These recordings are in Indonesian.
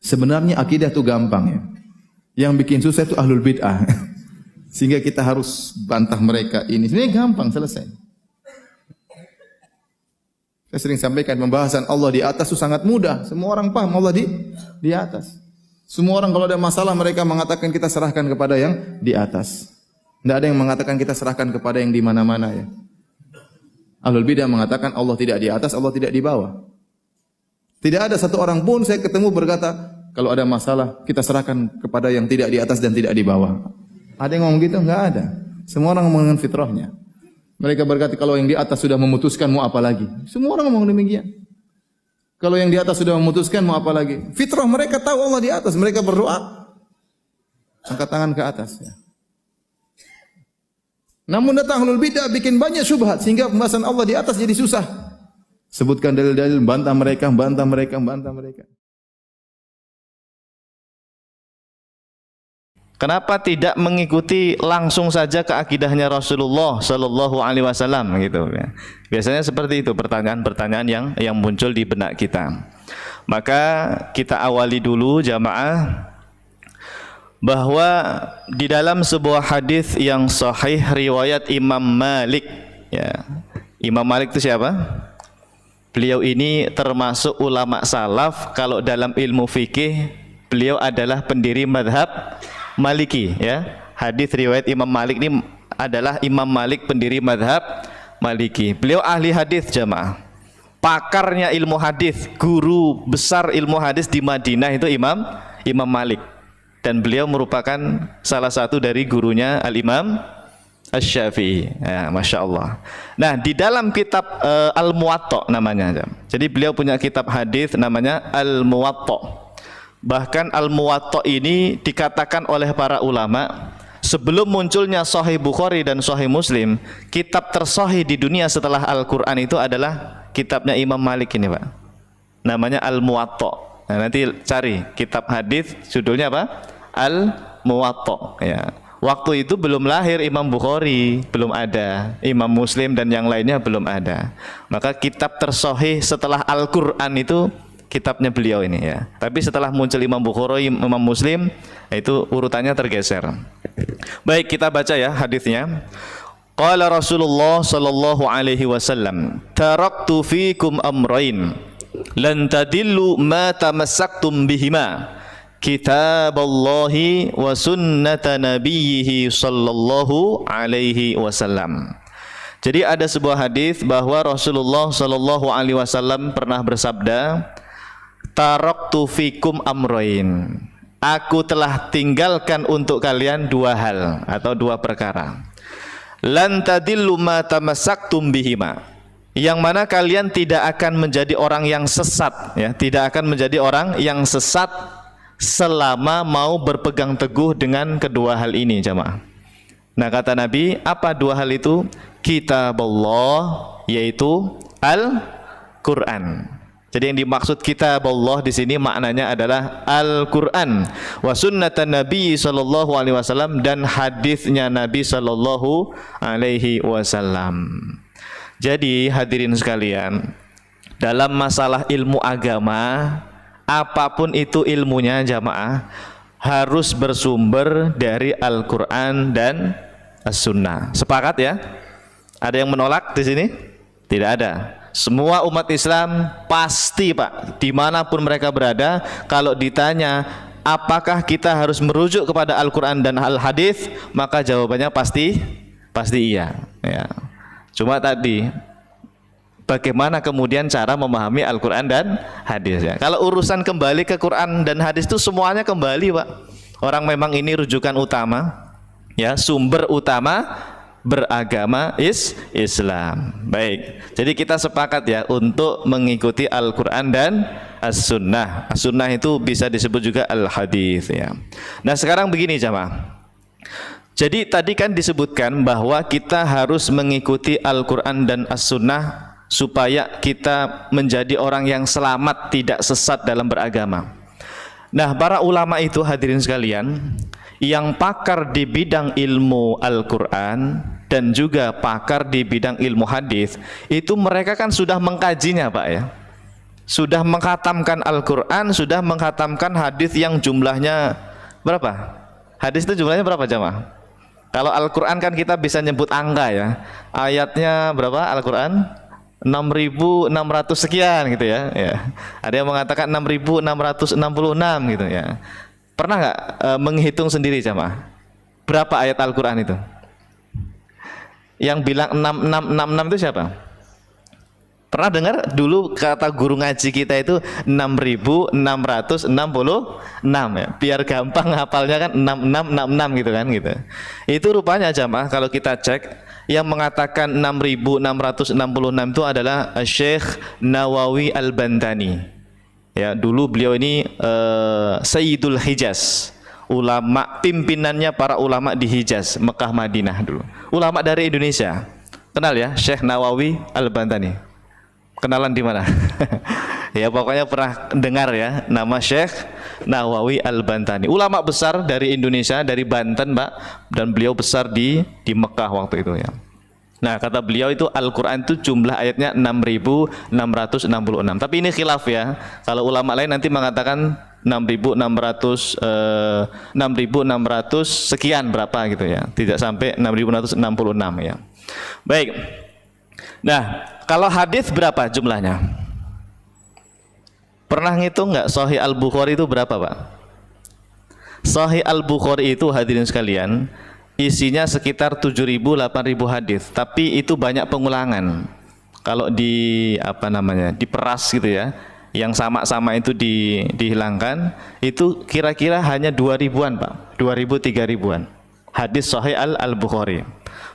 Sebenarnya akidah itu gampang ya. Yang bikin susah itu ahlul bid'ah. Sehingga kita harus bantah mereka ini. Sebenarnya gampang, selesai. Saya sering sampaikan pembahasan Allah di atas itu sangat mudah. Semua orang paham Allah di atas. Semua orang kalau ada masalah mereka mengatakan kita serahkan kepada yang di atas. Tidak ada yang mengatakan kita serahkan kepada yang di mana-mana ya. Ahlul bidah mengatakan Allah tidak di atas, Allah tidak di bawah. Tidak ada satu orang pun saya ketemu berkata, kalau ada masalah kita serahkan kepada yang tidak di atas dan tidak di bawah. Ada yang ngomong gitu? Enggak ada. Semua orang ngomong dengan fitrahnya. Mereka berkata kalau yang di atas sudah memutuskan mau apa lagi? Semua orang ngomong demikian. Kalau yang di atas sudah memutuskan mau apa lagi? Fitrah mereka tahu Allah di atas, mereka berdoa angkat tangan ke atas ya. Namun datang ahlul bidah bikin banyak syubhat sehingga pembahasan Allah di atas jadi susah. Sebutkan dalil-dalil, bantah mereka. Kenapa tidak mengikuti langsung saja ke akidahnya Rasulullah Sallallahu Alaihi Wasallam gitu ya? Biasanya seperti itu pertanyaan-pertanyaan yang muncul di benak kita. Maka kita awali dulu jamaah bahwa di dalam sebuah hadis yang sahih riwayat Imam Malik ya. Imam Malik itu siapa? Beliau ini termasuk ulama salaf. Kalau dalam ilmu fikih beliau adalah pendiri madhab Maliki ya. Hadis riwayat Imam Malik ini adalah Imam Malik pendiri madhab Maliki. Beliau ahli hadis jamaah. Pakarnya ilmu hadis, guru besar ilmu hadis di Madinah itu Imam Malik. Dan beliau merupakan salah satu dari gurunya Al-Imam Asy-Syafi'i ya, Masya Allah. Nah di dalam kitab Al-Muwatta namanya. Jadi beliau punya kitab hadis namanya Al-Muwatta. Bahkan Al-Muwatta ini dikatakan oleh para ulama sebelum munculnya Sahih Bukhari dan Sahih Muslim, kitab tersahih di dunia setelah Al-Quran itu adalah kitabnya Imam Malik ini Pak. Namanya Al-Muwatta. Nah, nanti cari kitab hadis judulnya apa? Al-Muwatta ya. Waktu itu belum lahir Imam Bukhari, belum ada. Imam Muslim dan yang lainnya belum ada. Maka kitab tersahih setelah Al-Qur'an itu kitabnya beliau ini ya. Tapi setelah muncul Imam Bukhari, Imam Muslim, itu urutannya tergeser. Baik, kita baca ya hadisnya. Qala Rasulullah sallallahu alaihi wasallam, "Taraktu fikum amrayn lan tadillu ma tamassaktum bihima kitaballahi wa sunnata nabiyhi sallallahu alaihi wasallam." Jadi ada sebuah hadis bahwa Rasulullah sallallahu alaihi wasallam pernah bersabda, "Taraktu fikum amrayn." Aku telah tinggalkan untuk kalian dua hal atau dua perkara. Lan tadillu ma tamassaktum bihima. Yang mana kalian tidak akan menjadi orang yang sesat ya, tidak akan menjadi orang yang sesat selama mau berpegang teguh dengan kedua hal ini jemaah. Nah kata Nabi, apa dua hal itu? Kitabullah, yaitu Al-Qur'an. Jadi yang dimaksud kitabullah di sini maknanya adalah Al-Qur'an wa sunnatan Nabi sallallahu alaihi wasallam, dan hadisnya Nabi sallallahu alaihi wasallam. Jadi hadirin sekalian, dalam masalah ilmu agama, apapun itu ilmunya jamaah, harus bersumber dari Al-Quran dan As-Sunnah. Sepakat ya? Ada yang menolak di sini? Tidak ada. Semua umat Islam pasti Pak, dimanapun mereka berada, kalau ditanya apakah kita harus merujuk kepada Al-Quran dan Al-Hadis, maka jawabannya pasti iya ya. Cuma tadi bagaimana kemudian cara memahami Al-Quran dan hadis ya. Kalau urusan kembali ke Quran dan hadis itu semuanya kembali Pak. Orang memang ini rujukan utama ya, sumber utama beragama Islam. Baik, jadi kita sepakat ya untuk mengikuti Al-Quran dan As-Sunnah. As-Sunnah itu bisa disebut juga Al-Hadis ya. Nah sekarang begini jamaah. Jadi tadi kan disebutkan bahwa kita harus mengikuti Al-Quran dan As-Sunnah supaya kita menjadi orang yang selamat, tidak sesat dalam beragama. Nah para ulama itu hadirin sekalian, yang pakar di bidang ilmu Al-Quran dan juga pakar di bidang ilmu hadis, itu mereka kan sudah mengkajinya Pak ya. sudah mengkhatamkan Al-Quran, sudah mengkhatamkan hadis yang jumlahnya berapa? Hadis itu jumlahnya berapa jamaah? Kalau Al-Quran kan kita bisa nyebut angka ya. Ayatnya berapa Al-Quran? 6.600 sekian gitu ya. Ada yang mengatakan 6.666 gitu ya. Pernah nggak menghitung sendiri jamaah? Berapa ayat Al-Quran itu? Yang bilang 6666 itu siapa? Pernah dengar dulu kata guru ngaji kita itu 6.666 ya. Biar gampang hafalnya kan 6666 gitu kan gitu. Itu rupanya jamaah kalau kita cek yang mengatakan 6.666 itu adalah Syekh Nawawi Al-Bantani. Ya, dulu beliau ini Sayyidul Hijaz. Ulama pimpinannya para ulama di Hijaz, Mekah, Madinah dulu. Ulama dari Indonesia. Kenal ya Syekh Nawawi Al-Bantani? Kenalan di mana? Ya pokoknya pernah dengar ya nama Syekh Nawawi Al-Bantani. Ulama besar dari Indonesia, dari Banten, Pak, dan beliau besar di Mekah waktu itu ya. Nah, kata beliau itu Al-Qur'an itu jumlah ayatnya 6.666. Tapi ini khilaf ya. Kalau ulama lain nanti mengatakan 6.600 sekian berapa gitu ya. Tidak sampai 6.666 ya. Baik. Nah, kalau hadis berapa jumlahnya? Pernah ngitung nggak Sahih Al-Bukhari itu berapa, Pak? Sahih Al-Bukhari itu hadirin sekalian, isinya sekitar 7.000 8.000 hadis, tapi itu banyak pengulangan. Kalau diperas gitu ya, yang sama-sama itu dihilangkan, itu kira-kira hanya 2.000-an, Pak. 2.000 3.000-an. Hadis Sahih Al-Bukhari.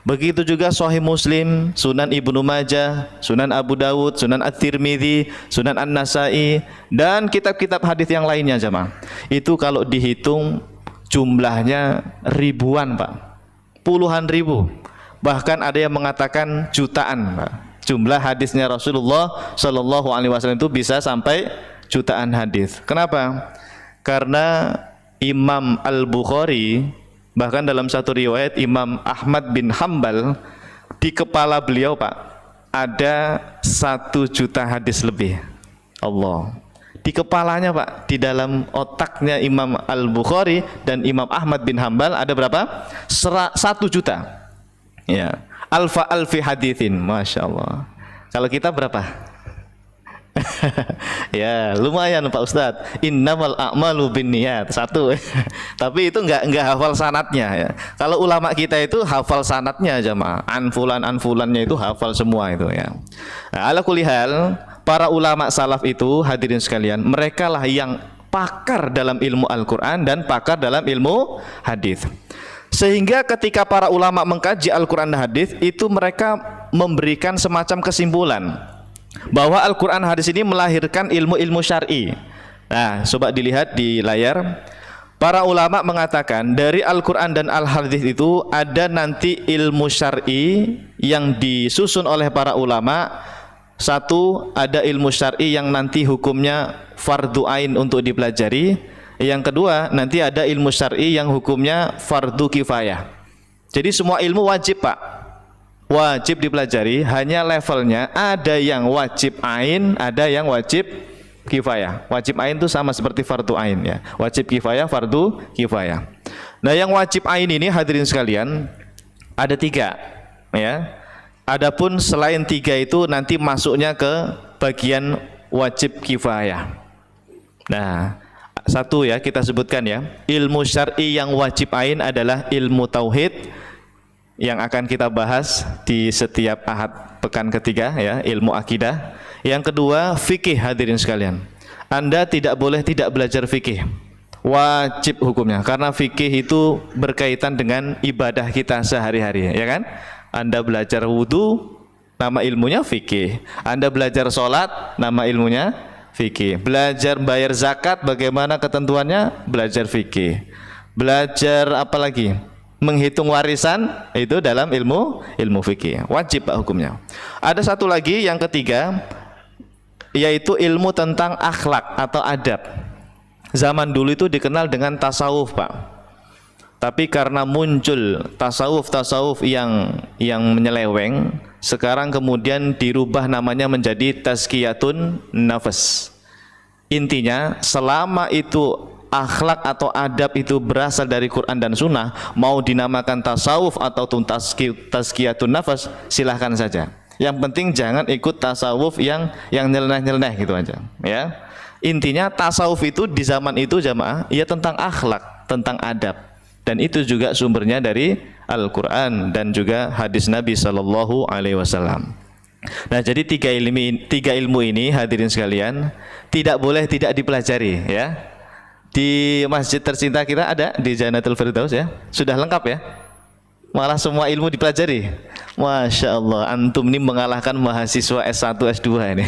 Begitu juga Sahih Muslim, Sunan Ibnu Majah, Sunan Abu Dawud, Sunan At-Tirmidzi, Sunan An-Nasai, dan kitab-kitab hadis yang lainnya jemaah. Itu kalau dihitung jumlahnya ribuan, Pak. Puluhan ribu. Bahkan ada yang mengatakan jutaan, Pak. Jumlah hadisnya Rasulullah Shallallahu Alaihi Wasallam itu bisa sampai jutaan hadis. Kenapa? Karena Imam Al-Bukhari, bahkan dalam satu riwayat Imam Ahmad bin Hambal, di kepala beliau, Pak, ada 1 juta hadis lebih. Allah. Di kepalanya, Pak, di dalam otaknya Imam Al-Bukhari dan Imam Ahmad bin Hambal ada berapa? 1 juta. Ya. Alfi hadithin. Masya Allah. Kalau kita berapa? Ya lumayan Pak Ustadz. Innamal a'malu binniyat. 1. Tapi itu enggak hafal sanatnya ya. Kalau ulama kita itu hafal sanatnya jamaah. Anfulannya itu hafal semua itu ya. Nah, ala kulli hal, para ulama salaf itu hadirin sekalian, mereka lah yang pakar dalam ilmu Al-Quran dan pakar dalam ilmu hadis. Sehingga ketika para ulama mengkaji Al-Quran dan hadis itu mereka memberikan semacam kesimpulan bahwa Al-Quran hadis ini melahirkan ilmu-ilmu syar'i. Nah, coba dilihat di layar. Para ulama mengatakan dari Al-Quran dan Al-Hadis itu ada nanti ilmu syar'i yang disusun oleh para ulama. 1, ada ilmu syar'i yang nanti hukumnya fardu ain untuk dipelajari. Yang kedua, nanti ada ilmu syar'i yang hukumnya fardu kifayah. Jadi semua ilmu wajib, Pak. Wajib dipelajari, hanya levelnya ada yang wajib ain, ada yang wajib kifayah. Wajib ain itu sama seperti fardu ain ya. Wajib kifayah, fardu kifayah. Nah, yang wajib ain ini hadirin sekalian ada 3 ya. Adapun selain 3 itu nanti masuknya ke bagian wajib kifayah. Nah, 1 ya kita sebutkan ya. Ilmu syar'i yang wajib ain adalah ilmu tauhid yang akan kita bahas di setiap ahad pekan ketiga ya, ilmu akidah. Yang kedua, fikih hadirin sekalian. Anda tidak boleh tidak belajar fikih. Wajib hukumnya karena fikih itu berkaitan dengan ibadah kita sehari-hari ya kan? Anda belajar wudu, nama ilmunya fikih. Anda belajar sholat, nama ilmunya fikih. Belajar bayar zakat, bagaimana ketentuannya? Belajar fikih. Belajar apa lagi? Menghitung warisan, itu dalam ilmu fikih. Wajib Pak hukumnya. Ada 1 lagi yang ketiga, yaitu ilmu tentang akhlak atau adab. Zaman dulu itu dikenal dengan tasawuf, Pak. Tapi karena muncul tasawuf yang menyeleweng, sekarang kemudian dirubah namanya menjadi tazkiyatun nafas. Intinya selama itu akhlak atau adab itu berasal dari Quran dan Sunnah, mau dinamakan tasawuf atau tazkiyatun nafas, silahkan saja. Yang penting jangan ikut tasawuf yang nyeleneh-nyeleneh gitu aja, ya. Intinya tasawuf itu di zaman itu jamaah, ya tentang akhlak, tentang adab, dan itu juga sumbernya dari Al-Quran dan juga hadis Nabi Sallallahu Alaihi Wasallam. Nah, jadi tiga ilmu ini hadirin sekalian tidak boleh tidak dipelajari, ya. Di masjid tercinta kita ada di Jannatul Firdaus, ya, sudah lengkap ya, malah semua ilmu dipelajari. Masya Allah, antum ini mengalahkan mahasiswa S1, S2 ini.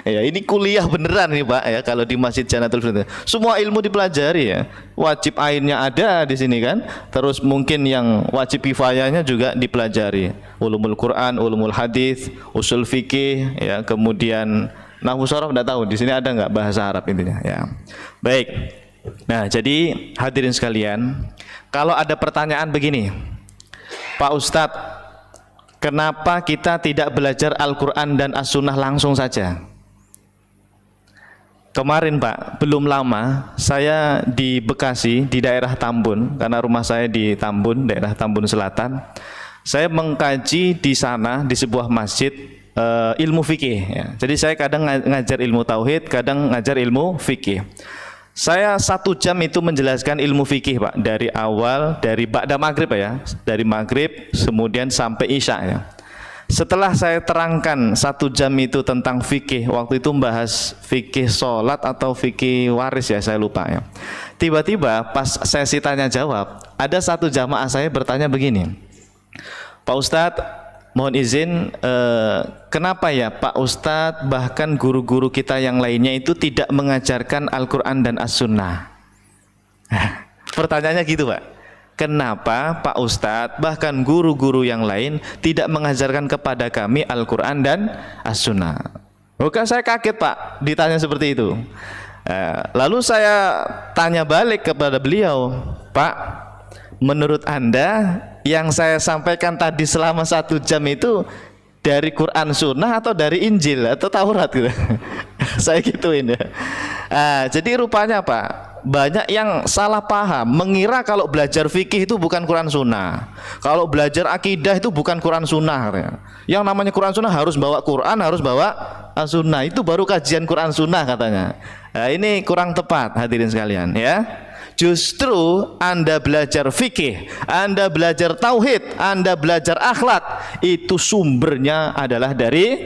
Ya, ini kuliah beneran nih Pak, ya, kalau di Masjid Jannatul Firdaus. Semua ilmu dipelajari, ya. Wajib ainnya ada di sini kan. Terus mungkin yang wajib kifayahnya juga dipelajari. Ulumul Quran, ulumul hadis, usul fikih, ya, kemudian nahwu sharaf enggak tahu di sini ada enggak bahasa Arab intinya, ya. Baik. Nah, jadi hadirin sekalian, kalau ada pertanyaan begini, Pak Ustadz, kenapa kita tidak belajar Al-Quran dan As-Sunnah langsung saja? Kemarin Pak, belum lama saya di Bekasi, di daerah Tambun, karena rumah saya di Tambun, daerah Tambun Selatan. Saya mengkaji di sana, di sebuah masjid, ilmu fikih, ya. Jadi saya kadang ngajar ilmu tauhid, kadang ngajar ilmu fikih. Saya 1 jam itu menjelaskan ilmu fikih Pak, dari awal, dari ba'da maghrib ya, dari maghrib kemudian sampai isya, ya. Setelah saya terangkan 1 jam itu tentang fikih, waktu itu membahas fikih sholat atau fikih waris ya, saya lupa ya. Tiba-tiba pas sesi tanya jawab, ada satu jamaah saya bertanya begini, Pak Ustadz, mohon izin, kenapa ya Pak Ustadz bahkan guru-guru kita yang lainnya itu tidak mengajarkan Al-Quran dan As-Sunnah? Pertanyaannya gitu Pak. Kenapa Pak Ustadz bahkan guru-guru yang lain tidak mengajarkan kepada kami Al-Quran dan As-Sunnah? Bukan, saya kaget Pak ditanya seperti itu. Lalu saya tanya balik kepada beliau, Pak, menurut Anda yang saya sampaikan tadi selama 1 jam itu dari Quran Sunnah atau dari Injil atau Taurat gitu? Saya gituin ya. Jadi rupanya Pak, banyak yang salah paham, mengira kalau belajar fikih itu bukan Quran Sunnah, kalau belajar akidah itu bukan Quran Sunnah. Yang namanya Quran Sunnah harus bawa Quran, harus bawa As-Sunnah, itu baru kajian Quran Sunnah katanya. Ini kurang tepat hadirin sekalian ya. Justru Anda belajar fikih, Anda belajar tauhid, Anda belajar akhlak, itu sumbernya adalah dari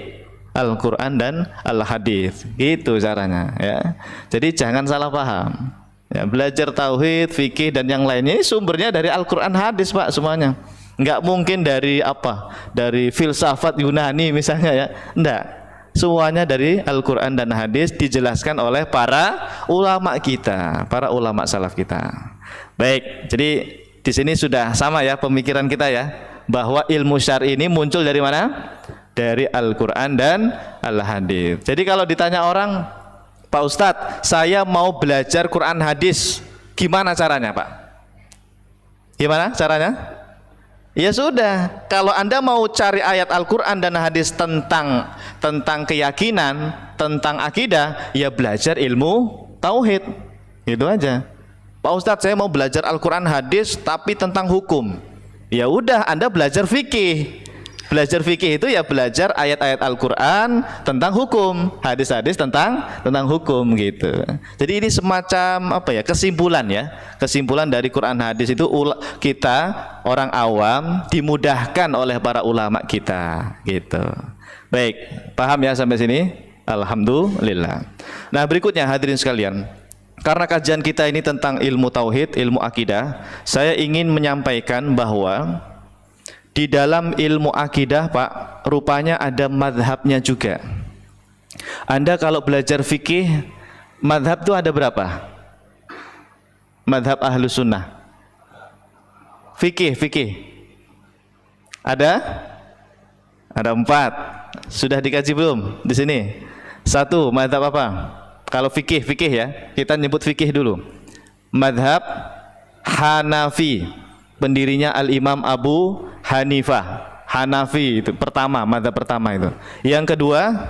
Al-Quran dan Al-Hadis. Gitu caranya ya. Jadi jangan salah paham. Ya, belajar tauhid, fikih dan yang lainnya sumbernya dari Al-Quran, hadis Pak, semuanya. Enggak mungkin dari apa? Dari filsafat Yunani misalnya ya. Enggak. Semuanya dari Al-Quran dan hadis, dijelaskan oleh para ulama kita, para ulama salaf kita. Baik, jadi di sini sudah sama ya pemikiran kita ya, bahwa ilmu syar'i ini muncul dari mana? Dari Al-Quran dan Al-Hadis. Jadi kalau ditanya orang, Pak Ustadz, saya mau belajar Quran hadis, gimana caranya Pak? Gimana caranya? Ya sudah, kalau Anda mau cari ayat Al-Quran dan hadis tentang keyakinan, tentang akidah, ya belajar ilmu tauhid, gitu aja. Pak Ustadz, saya mau belajar Al-Quran hadis tapi tentang hukum. Ya udah, Anda belajar fikih. Belajar fikih itu ya belajar ayat-ayat Al-Quran tentang hukum, hadis-hadis tentang hukum gitu. Jadi ini semacam apa ya, kesimpulan ya, kesimpulan dari Quran hadis itu kita orang awam dimudahkan oleh para ulama kita gitu. Baik, paham ya sampai sini? Alhamdulillah. Nah berikutnya hadirin sekalian, karena kajian kita ini tentang ilmu tauhid, ilmu akidah, saya ingin menyampaikan bahwa di dalam ilmu akidah Pak, rupanya ada madhabnya juga. Anda kalau belajar fikih, madhab itu ada berapa? Madhab Ahlus Sunnah. Fikih. Ada 4. Sudah dikaji belum di sini? 1, madhab apa? Kalau fikih ya, kita nyebut fikih dulu. Madhab Hanafi, pendirinya Al-Imam Abu Hanifah. Hanafi itu pertama, mazhab pertama itu. Yang kedua,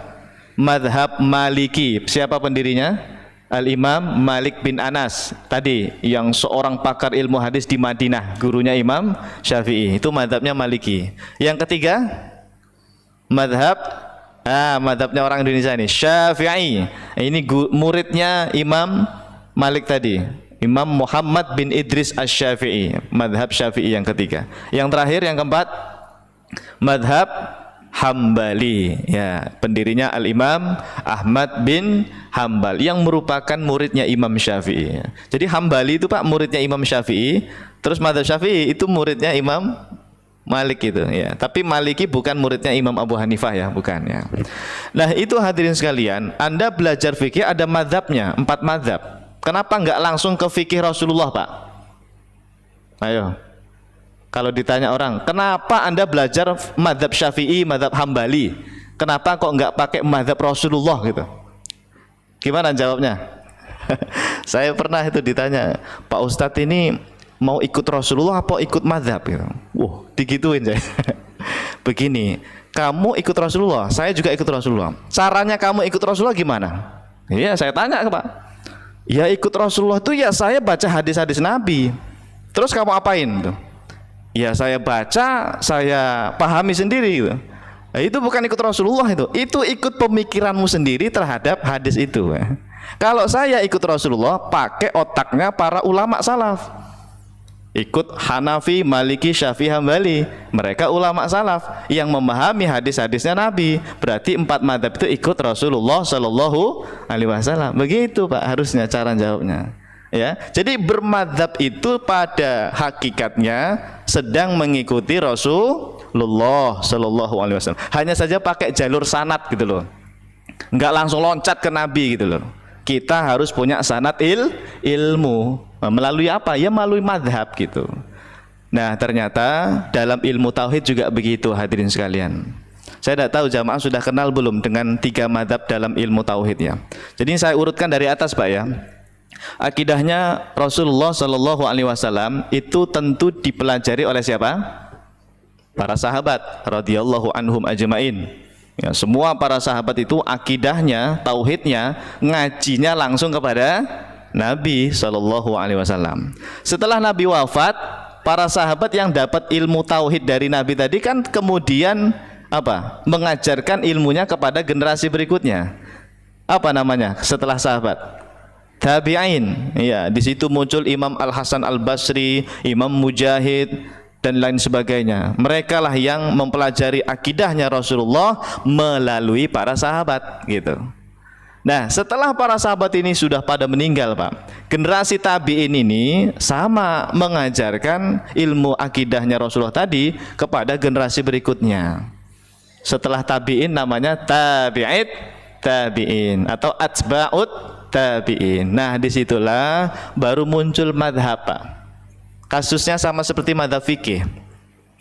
mazhab Maliki. Siapa pendirinya? Al-Imam Malik bin Anas tadi, yang seorang pakar ilmu hadis di Madinah, gurunya Imam Syafi'i. Itu mazhabnya Maliki. Yang ketiga, mazhabnya orang Indonesia ini, Syafi'i. Ini muridnya Imam Malik tadi, Imam Muhammad bin Idris Asy-Syafi'i, mazhab Syafi'i yang ketiga. Yang terakhir, yang keempat, mazhab Hambali, ya, pendirinya Al-Imam Ahmad bin Hambal yang merupakan muridnya Imam Syafi'i. Jadi Hambali itu Pak muridnya Imam Syafi'i, terus mazhab Syafi'i itu muridnya Imam Malik itu, ya. Tapi Maliki bukan muridnya Imam Abu Hanifah, ya, bukan, ya. Nah, itu hadirin sekalian, Anda belajar fikih ada mazhabnya, 4 mazhab. Kenapa enggak langsung ke fikih Rasulullah, Pak? Ayo. Kalau ditanya orang, kenapa Anda belajar mazhab Syafi'i, mazhab Hambali? Kenapa kok enggak pakai mazhab Rasulullah gitu? Gimana jawabnya? Saya pernah itu ditanya, Pak Ustadz ini mau ikut Rasulullah apa ikut mazhab gitu. Wah, digituin saya. Begini, kamu ikut Rasulullah, saya juga ikut Rasulullah. Caranya kamu ikut Rasulullah gimana? Iya, saya tanya ke Pak. Ya ikut Rasulullah itu ya saya baca hadis-hadis Nabi. Terus kamu apain tuh? Ya saya baca, saya pahami sendiri gitu. Nah, itu bukan ikut Rasulullah itu ikut pemikiranmu sendiri terhadap hadis itu. Kalau saya ikut Rasulullah pakai otaknya para ulama salaf. Ikut Hanafi, Maliki, Syafi'i, Hambali. Mereka ulama salaf yang memahami hadis-hadisnya Nabi. Berarti 4 mazhab itu ikut Rasulullah Shallallahu Alaihi Wasallam. Begitu Pak harusnya cara jawabnya. Ya, jadi bermadzhab itu pada hakikatnya sedang mengikuti Rasulullah Shallallahu Alaihi Wasallam. Hanya saja pakai jalur sanad gitu loh. Enggak langsung loncat ke Nabi gitu loh. Kita harus punya sanad ilmu. Melalui apa? Ya melalui madhab gitu. Nah ternyata dalam ilmu tauhid juga begitu hadirin sekalian. Saya tidak tahu jamaah sudah kenal belum dengan 3 madhab dalam ilmu tauhid ya. Jadi saya urutkan dari atas Pak ya. Akidahnya Rasulullah Shallallahu Alaihi Wasallam itu tentu dipelajari oleh siapa? Para sahabat radhiyallahu anhum ajmain. Ya, semua para sahabat itu akidahnya, tauhidnya, ngajinya langsung kepada Nabi Shallallahu Alaihi Wasallam. Setelah Nabi wafat, para sahabat yang dapat ilmu tauhid dari Nabi tadi kan kemudian apa? Mengajarkan ilmunya kepada generasi berikutnya. Apa namanya? Setelah sahabat, tabi'in. Ya, di situ muncul Imam Al Hasan Al Basri, Imam Mujahid dan lain sebagainya. Mereka lah yang mempelajari akidahnya Rasulullah melalui para sahabat, gitu. Nah, setelah para sahabat ini sudah pada meninggal, Pak, generasi tabi'in ini sama mengajarkan ilmu akidahnya Rasulullah tadi kepada generasi berikutnya. Setelah tabi'in namanya tabi'in atau atba'ut tabi'in. Nah, disitulah baru muncul madhab, Pak. Kasusnya sama seperti madhab fikih.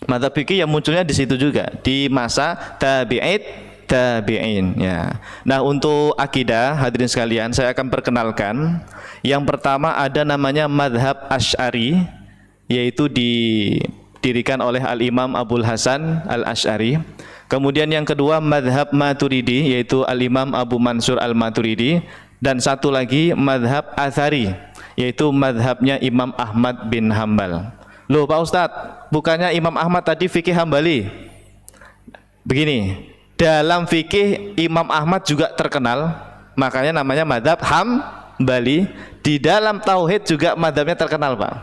Madhab fikih yang munculnya di situ juga, di masa tabi'in ya. Nah, untuk akidah hadirin sekalian saya akan perkenalkan. Yang pertama ada namanya madhab Asy'ari, yaitu didirikan oleh Al-Imam Abul Hasan Al-Asy'ari. Kemudian yang kedua madhab Maturidi, yaitu Al-Imam Abu Mansur Al-Maturidi. Dan satu lagi madhab Athari, yaitu madhabnya Imam Ahmad bin Hambal. Loh Pak Ustadz, bukannya Imam Ahmad tadi fikih Hambali? Begini, dalam fikih Imam Ahmad juga terkenal, makanya namanya madhab Hambali. Di dalam tauhid juga madhabnya terkenal Pak.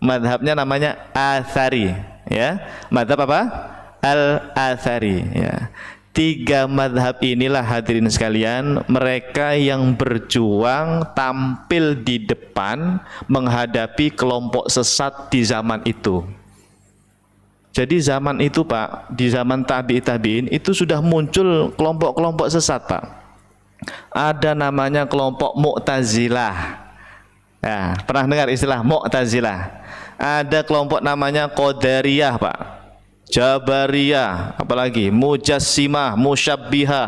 Madhabnya namanya Athari, ya. Madhab apa? Al-Athari, ya. 3 madhab inilah hadirin sekalian, mereka yang berjuang tampil di depan menghadapi kelompok sesat di zaman itu. Jadi zaman itu Pak, di zaman tabi'in itu sudah muncul kelompok-kelompok sesat Pak. Ada namanya kelompok Mu'tazilah. Ya, pernah dengar istilah Mu'tazilah? Ada kelompok namanya Qadariyah Pak, Jabariyah, apalagi Mujassimah, Musyabbihah,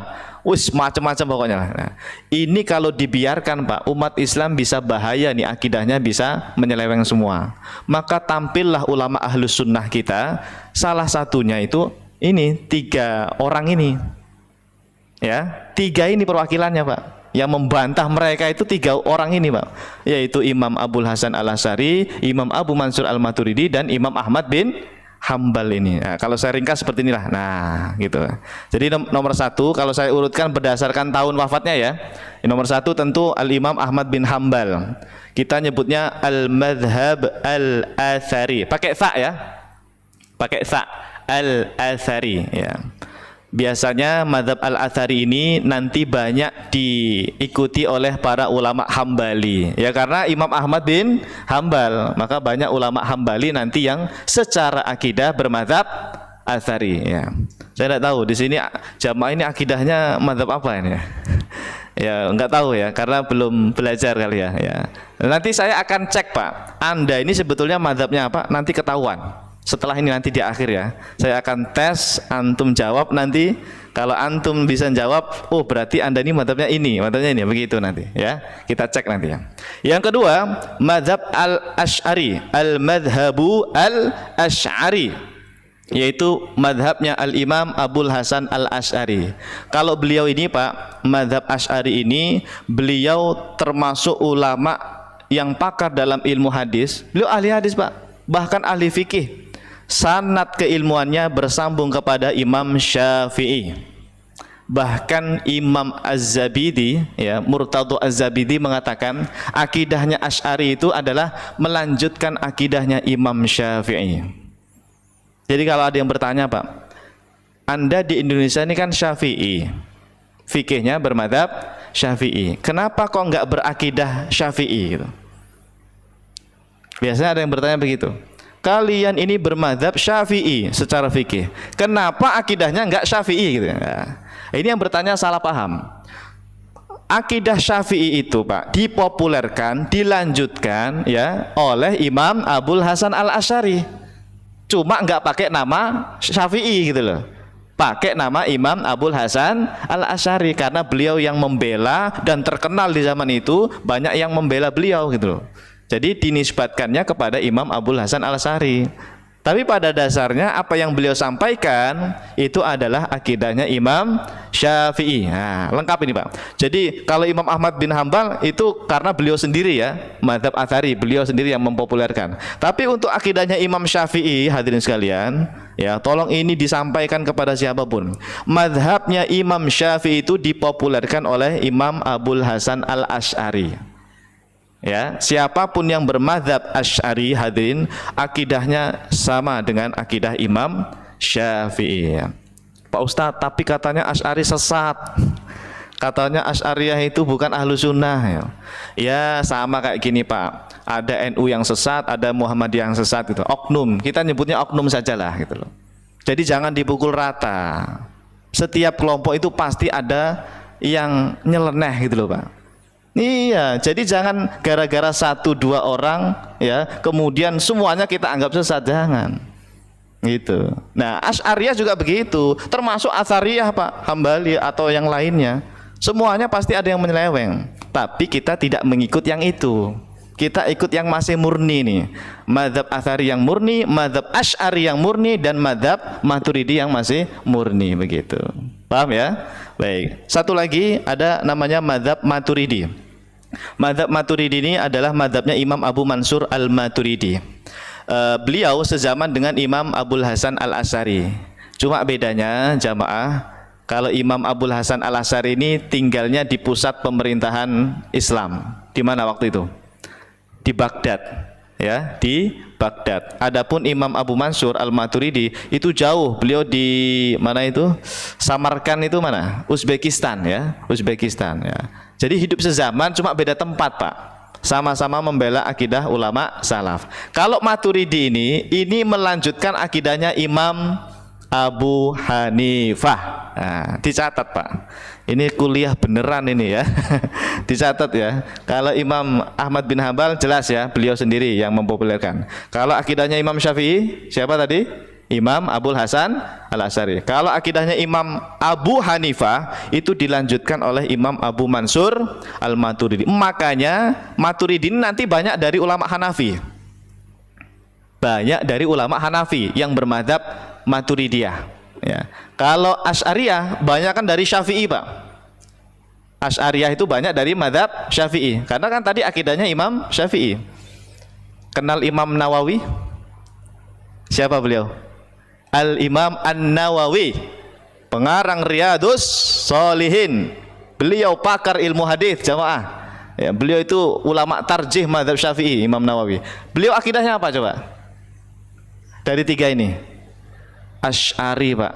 macam-macam pokoknya. Nah, ini kalau dibiarkan Pak, umat Islam bisa bahaya nih, akidahnya bisa menyeleweng semua. Maka tampillah ulama ahlus sunnah kita, salah satunya itu ini 3 orang ini. Ya, 3 ini perwakilannya, Pak. Yang membantah mereka itu 3 orang ini, Pak. Yaitu Imam Abul Hasan Al-Asy'ari, Imam Abu Mansur Al-Maturidi, dan Imam Ahmad bin Hambal ini. Nah, kalau saya ringkas seperti inilah. Nah, gitu. Jadi nomor 1 kalau saya urutkan berdasarkan tahun wafatnya ya. Nomor 1 tentu Al-Imam Ahmad bin Hambal. Kita nyebutnya Al-Madhhab Al-Athari. Pakai tha ya. Pakai tha. Al-Athari ya. Biasanya madhab Al-Athari ini nanti banyak diikuti oleh para ulama Hambali ya, karena Imam Ahmad bin Hambal, maka banyak ulama Hambali nanti yang secara akidah bermadhab Athari ya. Saya tidak tahu di sini jamaah ini akidahnya madhab apa ini ya. Ya nggak tahu ya, karena belum belajar kali ya. Nanti saya akan cek, Pak, Anda ini sebetulnya madhabnya apa, nanti ketahuan. Setelah ini nanti di akhir ya, saya akan tes, antum jawab nanti. Kalau antum bisa jawab, oh berarti Anda ini madhabnya ini, begitu nanti ya. Kita cek nanti ya. Yang kedua, madhab Al-Asy'ari, Al-Madhabu Al-Asy'ari, yaitu madhabnya Al-Imam Abul Hasan Al-Asy'ari. Kalau beliau ini, Pak, madhab Asy'ari ini, beliau termasuk ulama yang pakar dalam ilmu hadis. Beliau ahli hadis, Pak, bahkan ahli fikih. Sanad keilmuannya bersambung kepada Imam Syafi'i. Bahkan Imam Az-Zabidi ya, Murtadha Az-Zabidi mengatakan akidahnya Asy'ari itu adalah melanjutkan akidahnya Imam Syafi'i. Jadi kalau ada yang bertanya, Pak, Anda di Indonesia ini kan Syafi'i, fikihnya bermadhab Syafi'i, kenapa kok nggak berakidah Syafi'i gitu? Biasanya ada yang bertanya begitu. Kalian ini bermadhab Syafi'i secara fikih, kenapa akidahnya enggak Syafi'i gitu. Nah, ini yang bertanya salah paham. Akidah Syafi'i itu, Pak, dipopulerkan, dilanjutkan ya oleh Imam Abul Hasan Al-Asy'ari. Cuma enggak pakai nama Syafi'i gitu loh. Pakai nama Imam Abul Hasan Al-Asy'ari karena beliau yang membela, dan terkenal di zaman itu banyak yang membela beliau gitu loh. Jadi dinisbatkannya kepada Imam Abul Hasan Al-Asy'ari. Tapi pada dasarnya apa yang beliau sampaikan itu adalah akidahnya Imam Syafi'i. Nah, lengkap ini, Pak. Jadi kalau Imam Ahmad bin Hambal itu karena beliau sendiri ya, madhab Athari, beliau sendiri yang mempopulerkan. Tapi untuk akidahnya Imam Syafi'i, hadirin sekalian, ya tolong ini disampaikan kepada siapapun. Madhabnya Imam Syafi'i itu dipopulerkan oleh Imam Abul Hasan Al-Asy'ari. Ya, siapapun yang bermadhab Asy'ari, hadirin, akidahnya sama dengan akidah Imam Syafi'i. Pak Ustadz, tapi katanya Asy'ari sesat. Katanya Asy'ariyah itu bukan ahlu sunnah. Ya sama kayak gini, Pak. Ada NU yang sesat, ada Muhammadiyah yang sesat gitu. Oknum, kita nyebutnya oknum sajalah gitu loh. Jadi jangan dipukul rata. Setiap kelompok itu pasti ada yang nyeleneh gitu loh, Pak. Iya, jadi jangan gara-gara 1-2 orang ya, kemudian semuanya kita anggap sesat, jangan. Gitu. Nah, Asy'ariyah juga begitu, termasuk Athariyah, Pak, Hambali atau yang lainnya. Semuanya pasti ada yang menyeleweng, tapi kita tidak mengikut yang itu. Kita ikut yang masih murni nih. Mazhab Athari yang murni, mazhab Asy'ari yang murni, dan mazhab Maturidi yang masih murni, begitu. Paham ya? Baik. Satu lagi ada namanya mazhab Maturidi. Mazhab Maturidi ini adalah mazhabnya Imam Abu Mansur Al-Maturidi. Beliau sezaman dengan Imam Abul Hasan Al-Asy'ari. Cuma bedanya jamaah, kalau Imam Abul Hasan Al-Asy'ari ini tinggalnya di pusat pemerintahan Islam. Di mana waktu itu? Di Baghdad. Ya, di Baghdad. Adapun Imam Abu Mansur Al-Maturidi itu jauh, beliau di mana itu? Samarkand itu mana? Uzbekistan ya, Uzbekistan ya. Jadi hidup sezaman, cuma beda tempat, Pak. Sama-sama membela akidah ulama salaf. Kalau Maturidi ini melanjutkan akidahnya Imam Abu Hanifah. Nah, dicatat, Pak. Ini kuliah beneran ini ya. Dicatat ya. Kalau Imam Ahmad bin Hambal jelas ya, beliau sendiri yang mempopulerkan. Kalau akidahnya Imam Syafi'i, siapa tadi? Imam Abul Hasan Al-Asy'ari. Kalau akidahnya Imam Abu Hanifah itu dilanjutkan oleh Imam Abu Mansur Al-Maturidi. Makanya Maturidi nanti banyak dari ulama Hanafi. Banyak dari ulama Hanafi yang bermadzhab Maturidiyah. Ya. Kalau Asy'ariyah banyak kan dari Syafi'i, Pak. Asy'ariyah itu banyak dari mazhab Syafi'i. Karena kan tadi akidahnya Imam Syafi'i. Kenal Imam Nawawi? Siapa beliau? Al-Imam An-Nawawi, pengarang Riyadhus Shalihin. Beliau pakar ilmu hadis, jamaah. Ya, beliau itu ulama tarjih mazhab Syafi'i, Imam Nawawi. Beliau akidahnya apa coba? Dari tiga ini. Asy'ari, Pak.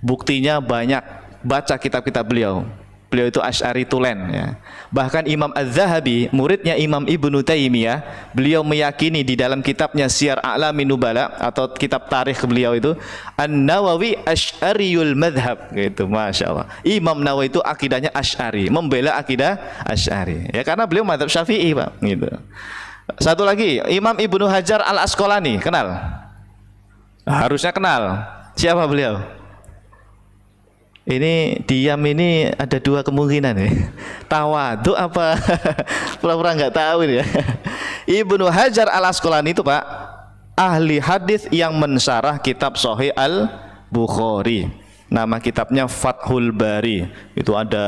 Buktinya banyak. Baca kitab-kitab beliau. Beliau itu Asy'ari tulen, ya. Bahkan Imam Az-Zahabi, muridnya Imam Ibnu Taimiyah, beliau meyakini di dalam kitabnya Syiar A'lamin Nubala atau kitab tarikh beliau itu, An-Nawawi Asy'ariyul madhab, gitu. Masya Allah. Imam Nawawi itu akidahnya Asy'ari, membela akidah Asy'ari. Ya, karena beliau mazhab Syafi'i, Pak, gitu. Satu lagi, Imam Ibnu Hajar Al-Asqalani, kenal? Harusnya kenal. Siapa beliau? Ini diam ini ada dua kemungkinan ya. Tawadhu apa pura-pura nggak tahu ya. Ibnu Hajar Al-Asqalani itu, Pak, ahli hadis yang mensyarah kitab Sahih Al-Bukhari. Nama kitabnya Fathul Bari. Itu ada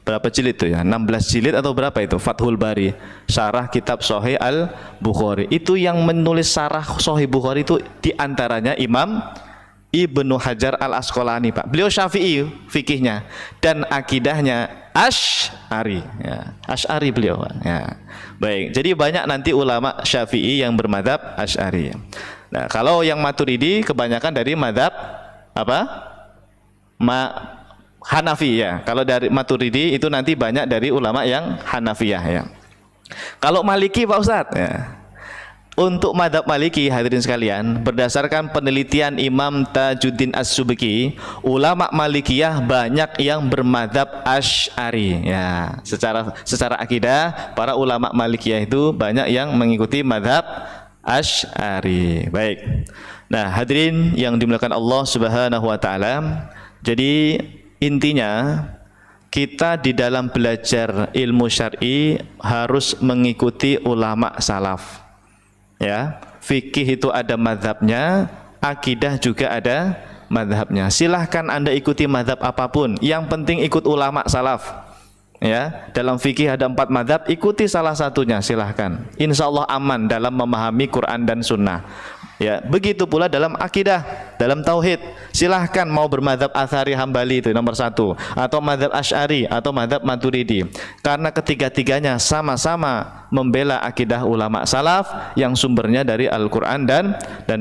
berapa jilid tuh ya? 16 jilid atau berapa itu? Fathul Bari, syarah kitab Sahih Al-Bukhari. Itu yang menulis syarah Sahih Bukhari itu diantaranya Imam Ibnu Hajar Al-Asqalani, Pak. Beliau Syafi'i fikihnya dan akidahnya Asy'ari, ya. Asy'ari beliau, Pak. Ya. Baik, jadi banyak nanti ulama Syafi'i yang bermadzhab Asy'ari. Nah, kalau yang Maturidi kebanyakan dari madzhab apa? Hanafi, ya. Kalau dari Maturidi itu nanti banyak dari ulama yang Hanafiyah, ya. Kalau Maliki, Pak Ustadz, ya. Untuk madhab Maliki, hadirin sekalian, berdasarkan penelitian Imam Tajuddin As-Subki, ulama Malikiyah banyak yang bermadhab Asy'ari. Ya, secara akidah, para ulama Malikiyah itu banyak yang mengikuti madhab Asy'ari. Baik. Nah, hadirin yang dimuliakan Allah Subhanahu wa taala, jadi intinya kita di dalam belajar ilmu syar'i harus mengikuti ulama salaf. Ya, fikih itu ada mazhabnya, akidah juga ada mazhabnya. Silahkan Anda ikuti mazhab apapun, yang penting ikut ulama salaf. Ya, dalam fikih ada 4 mazhab, ikuti salah satunya, silahkan. Insya Allah aman dalam memahami Quran dan Sunnah. Ya, begitu pula dalam akidah, dalam tauhid. Silahkan mau bermadzhab Atsari Hambali itu nomor 1, atau madzhab Asy'ari atau madzhab Maturidi. Karena ketiga-tiganya sama-sama membela akidah ulama salaf yang sumbernya dari Al-Qur'an dan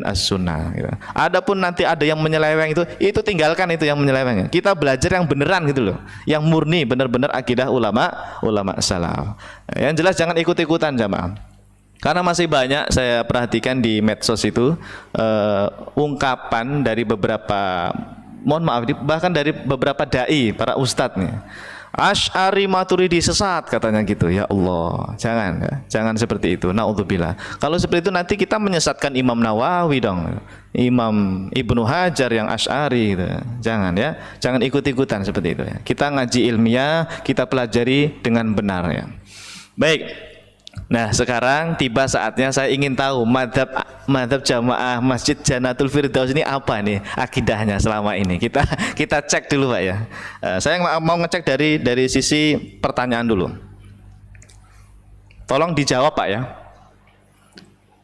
As-Sunnah. Gitu. Adapun nanti ada yang menyeleweng itu tinggalkan itu yang menyeleweng. Kita belajar yang beneran gitu loh, yang murni benar-benar akidah ulama salaf. Yang jelas jangan ikut-ikutan jamaah. Karena masih banyak saya perhatikan di medsos itu ungkapan dari beberapa, mohon maaf, bahkan dari beberapa dai, para ustadz nih. Asy'ari Maturidi sesat katanya gitu. Ya Allah, jangan seperti itu. Naudzubillah. Kalau seperti itu nanti kita menyesatkan Imam Nawawi dong, Imam Ibnu Hajar yang Asy'ari gitu. Jangan ya, jangan ikut-ikutan seperti itu ya. Kita ngaji ilmiah, kita pelajari dengan benar ya. Baik. Nah, sekarang tiba saatnya saya ingin tahu madzhab jamaah Masjid Jannatul Firdaus ini apa nih akidahnya selama ini. Kita cek dulu, Pak ya. Saya mau ngecek dari sisi pertanyaan dulu. Tolong dijawab, Pak ya.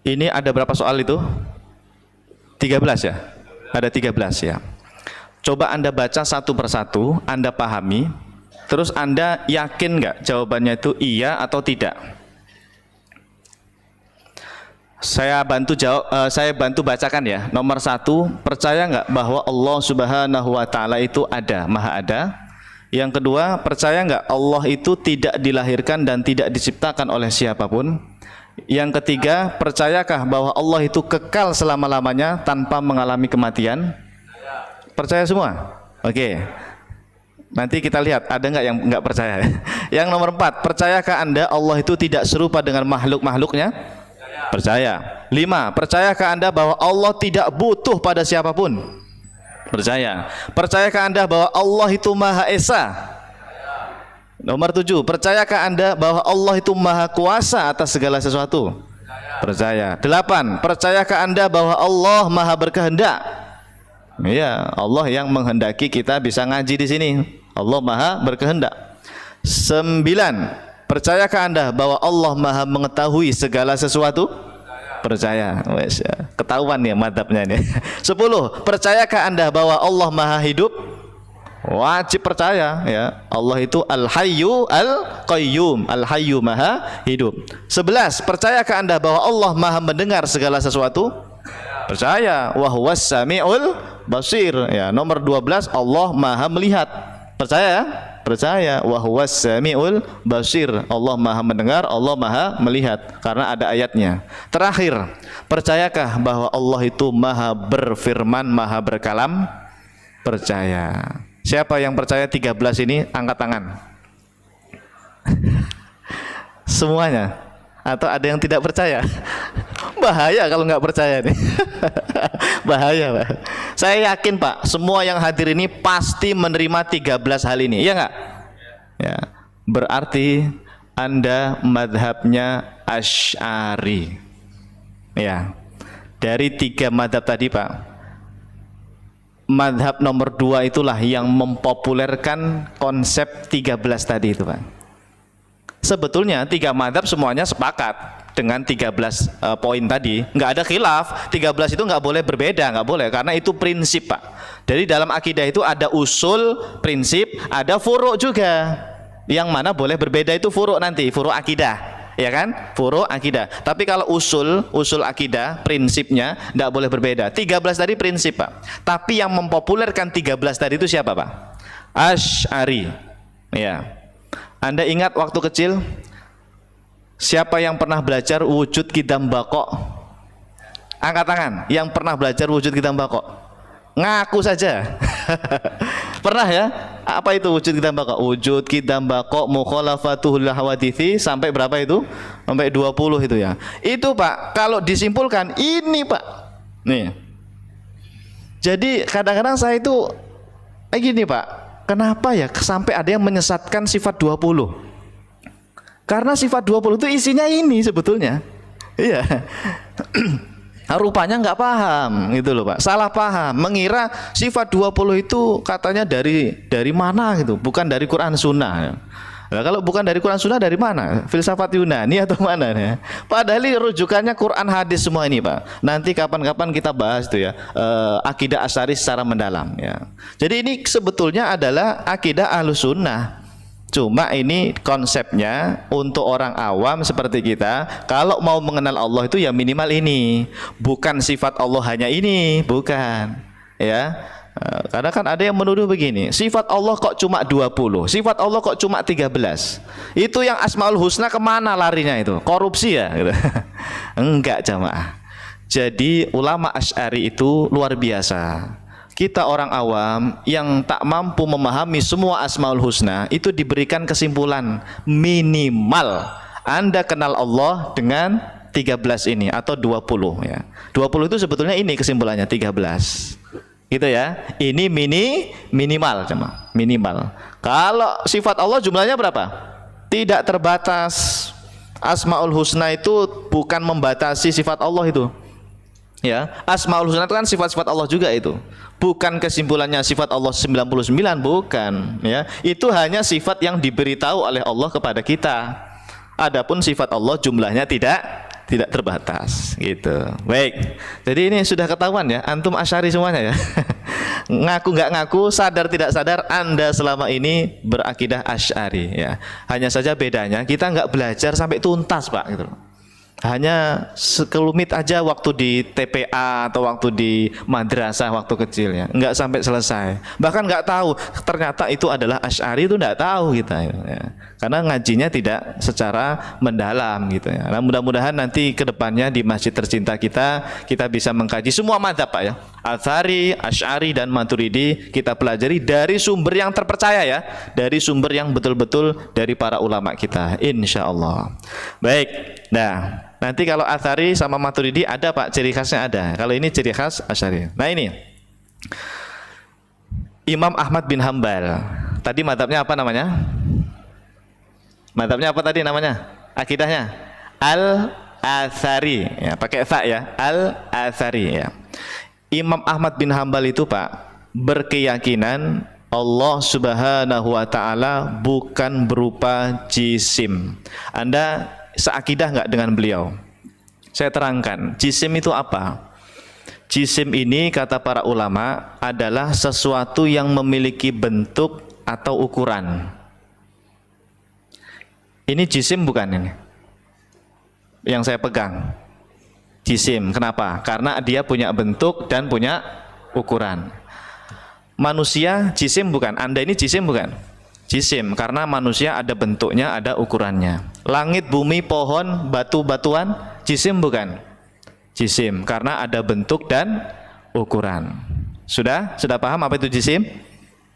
Ini ada berapa soal itu? 13 ya? Ada 13 ya. Coba Anda baca satu persatu, Anda pahami, terus Anda yakin nggak jawabannya itu iya atau tidak? Saya bantu bacakan ya. Nomor 1, percaya nggak bahwa Allah Subhanahu wa taala itu ada, maha ada? Yang kedua, percaya nggak Allah itu tidak dilahirkan dan tidak diciptakan oleh siapapun? Yang ketiga, percayakah bahwa Allah itu kekal selama-lamanya tanpa mengalami kematian? Percaya semua? Oke. Nanti kita lihat ada nggak yang nggak percaya. Yang nomor 4, percayakah Anda Allah itu tidak serupa dengan makhluk-makhluknya? Percaya. 5, percayakah Anda bahwa Allah tidak butuh pada siapapun? Percaya. Percayakah Anda bahwa Allah itu Maha Esa? Nomor 7, percayakah Anda bahwa Allah itu Maha Kuasa atas segala sesuatu? Percaya. 8, percayakah Anda bahwa Allah Maha Berkehendak? Ya, Allah yang menghendaki kita bisa ngaji di sini. Allah Maha berkehendak. 9. Percayakah Anda bahwa Allah Maha mengetahui segala sesuatu? Percaya. Wes, ya. Ketahuan ya madzhabnya ini. 10. Percayakah Anda bahwa Allah Maha hidup? Wajib percaya ya. Allah itu Al-Hayyu Al-Qayyum. Al-Hayyu Maha hidup. 11. Percayakah Anda bahwa Allah Maha mendengar segala sesuatu? Percaya. Wa huwas samiul basir ya. Nomor 12, Allah Maha melihat. Percaya ya? Percaya. Wa huwas samiul basir. Allah Maha mendengar, Allah Maha melihat, karena ada ayatnya. Terakhir, percayakah bahwa Allah itu Maha berfirman, Maha berkalam? Percaya. Siapa yang percaya 13 ini angkat tangan? Semuanya? Atau ada yang tidak percaya? Bahaya kalau nggak percaya nih. Bahaya Pak. Saya yakin Pak, semua yang hadir ini pasti menerima 13 hal ini, iya nggak? Ya. Berarti Anda madhabnya Asy'ari. Ya. Dari 3 madhab tadi Pak, madhab nomor 2 itulah yang mempopulerkan konsep 13 tadi itu Pak. Sebetulnya 3 madhab semuanya sepakat dengan 13 poin tadi, nggak ada khilaf. 13 itu nggak boleh berbeda, nggak boleh, karena itu prinsip Pak. Jadi dalam akidah itu ada usul, prinsip, ada furu' juga. Yang mana boleh berbeda itu furu' nanti, furu' akidah, ya kan? Furu' akidah. Tapi kalau usul akidah, prinsipnya nggak boleh berbeda. 13 tadi prinsip Pak. Tapi yang mempopulerkan 13 tadi itu siapa Pak? Asy'ari. Ya. Anda ingat waktu kecil, siapa yang pernah belajar wujud qidam baqa'? Angkat tangan yang pernah belajar wujud qidam baqa'. Ngaku saja. Pernah ya? Apa itu wujud qidam baqa'? Wujud qidam baqa' mukhalafatuhul hawadithi sampai berapa itu? Sampai 20 itu ya. Itu Pak, kalau disimpulkan ini Pak. Nih. Jadi kadang-kadang saya itu gini Pak. Kenapa ya sampai ada yang menyesatkan sifat 20? Karena sifat 20 itu isinya ini sebetulnya. Iya. Rupanya nggak paham gitu loh Pak. Salah paham, mengira sifat 20 itu katanya dari mana gitu, bukan dari Quran Sunnah. Nah, kalau bukan dari Quran Sunnah dari mana? Filsafat Yunani atau mana ya? Padahal ini rujukannya Quran hadis semua ini Pak. Nanti kapan-kapan kita bahas tuh ya, akidah Asy'ari secara mendalam ya. Jadi ini sebetulnya adalah akidah Ahlus Sunnah. Cuma ini konsepnya untuk orang awam seperti kita, kalau mau mengenal Allah itu ya minimal ini. Bukan sifat Allah hanya ini, bukan. Ya. Karena kan ada yang menuduh begini, sifat Allah kok cuma 20, sifat Allah kok cuma 13. Itu yang Asmaul Husna kemana larinya itu? Korupsi ya? Gitu. Enggak jamaah. Jadi ulama Asy'ari itu luar biasa. Kita orang awam yang tak mampu memahami semua Asmaul Husna itu diberikan kesimpulan minimal Anda kenal Allah dengan 13 ini atau 20 ya. 20 itu sebetulnya ini kesimpulannya 13. Gitu ya. Ini minimal cuma minimal. Kalau sifat Allah jumlahnya berapa? Tidak terbatas. Asmaul Husna itu bukan membatasi sifat Allah itu. Ya, Asmaul Husna itu kan sifat-sifat Allah juga itu. Bukan kesimpulannya sifat Allah 99, bukan, ya. Itu hanya sifat yang diberitahu oleh Allah kepada kita. Adapun sifat Allah jumlahnya tidak terbatas gitu. Baik. Jadi ini sudah ketahuan ya, antum Asy'ari semuanya ya. Ngaku nggak ngaku, sadar tidak sadar Anda selama ini berakidah Asy'ari ya. Hanya saja bedanya kita nggak belajar sampai tuntas Pak gitu. Hanya sekelumit aja waktu di TPA atau waktu di madrasah waktu kecil ya, nggak sampai selesai. Bahkan nggak tahu ternyata itu adalah Asy'ari, itu nggak tahu kita ya. Karena ngajinya tidak secara mendalam gitu ya. Nah, mudah-mudahan nanti kedepannya di masjid tercinta kita bisa mengkaji semua madzhab Pak ya. Atsari, Asy'ari dan Maturidi kita pelajari dari sumber yang terpercaya ya, dari sumber yang betul-betul dari para ulama kita, insyaallah. Baik. Nah, nanti kalau Atsari sama Maturidi ada Pak, ciri khasnya ada. Kalau ini ciri khas Asy'ari. Nah ini Imam Ahmad bin Hambal. Tadi madzhabnya apa namanya? Madzhabnya apa tadi namanya? Akidahnya Al-Atsari ya, pakai fa ya. Al-Atsari ya. Imam Ahmad bin Hambal itu Pak berkeyakinan Allah Subhanahu wa taala bukan berupa jisim. Anda seakidah nggak dengan beliau? Saya terangkan, jisim itu apa? Jisim ini kata para ulama adalah sesuatu yang memiliki bentuk atau ukuran. Ini jisim bukan ini? Yang saya pegang. Jisim, kenapa? Karena dia punya bentuk dan punya ukuran. Manusia jisim bukan? Anda ini jisim bukan? Jisim, karena manusia ada bentuknya, ada ukurannya. Langit, bumi, pohon, batu-batuan, jisim bukan? Jisim, karena ada bentuk dan ukuran. Sudah paham apa itu jisim?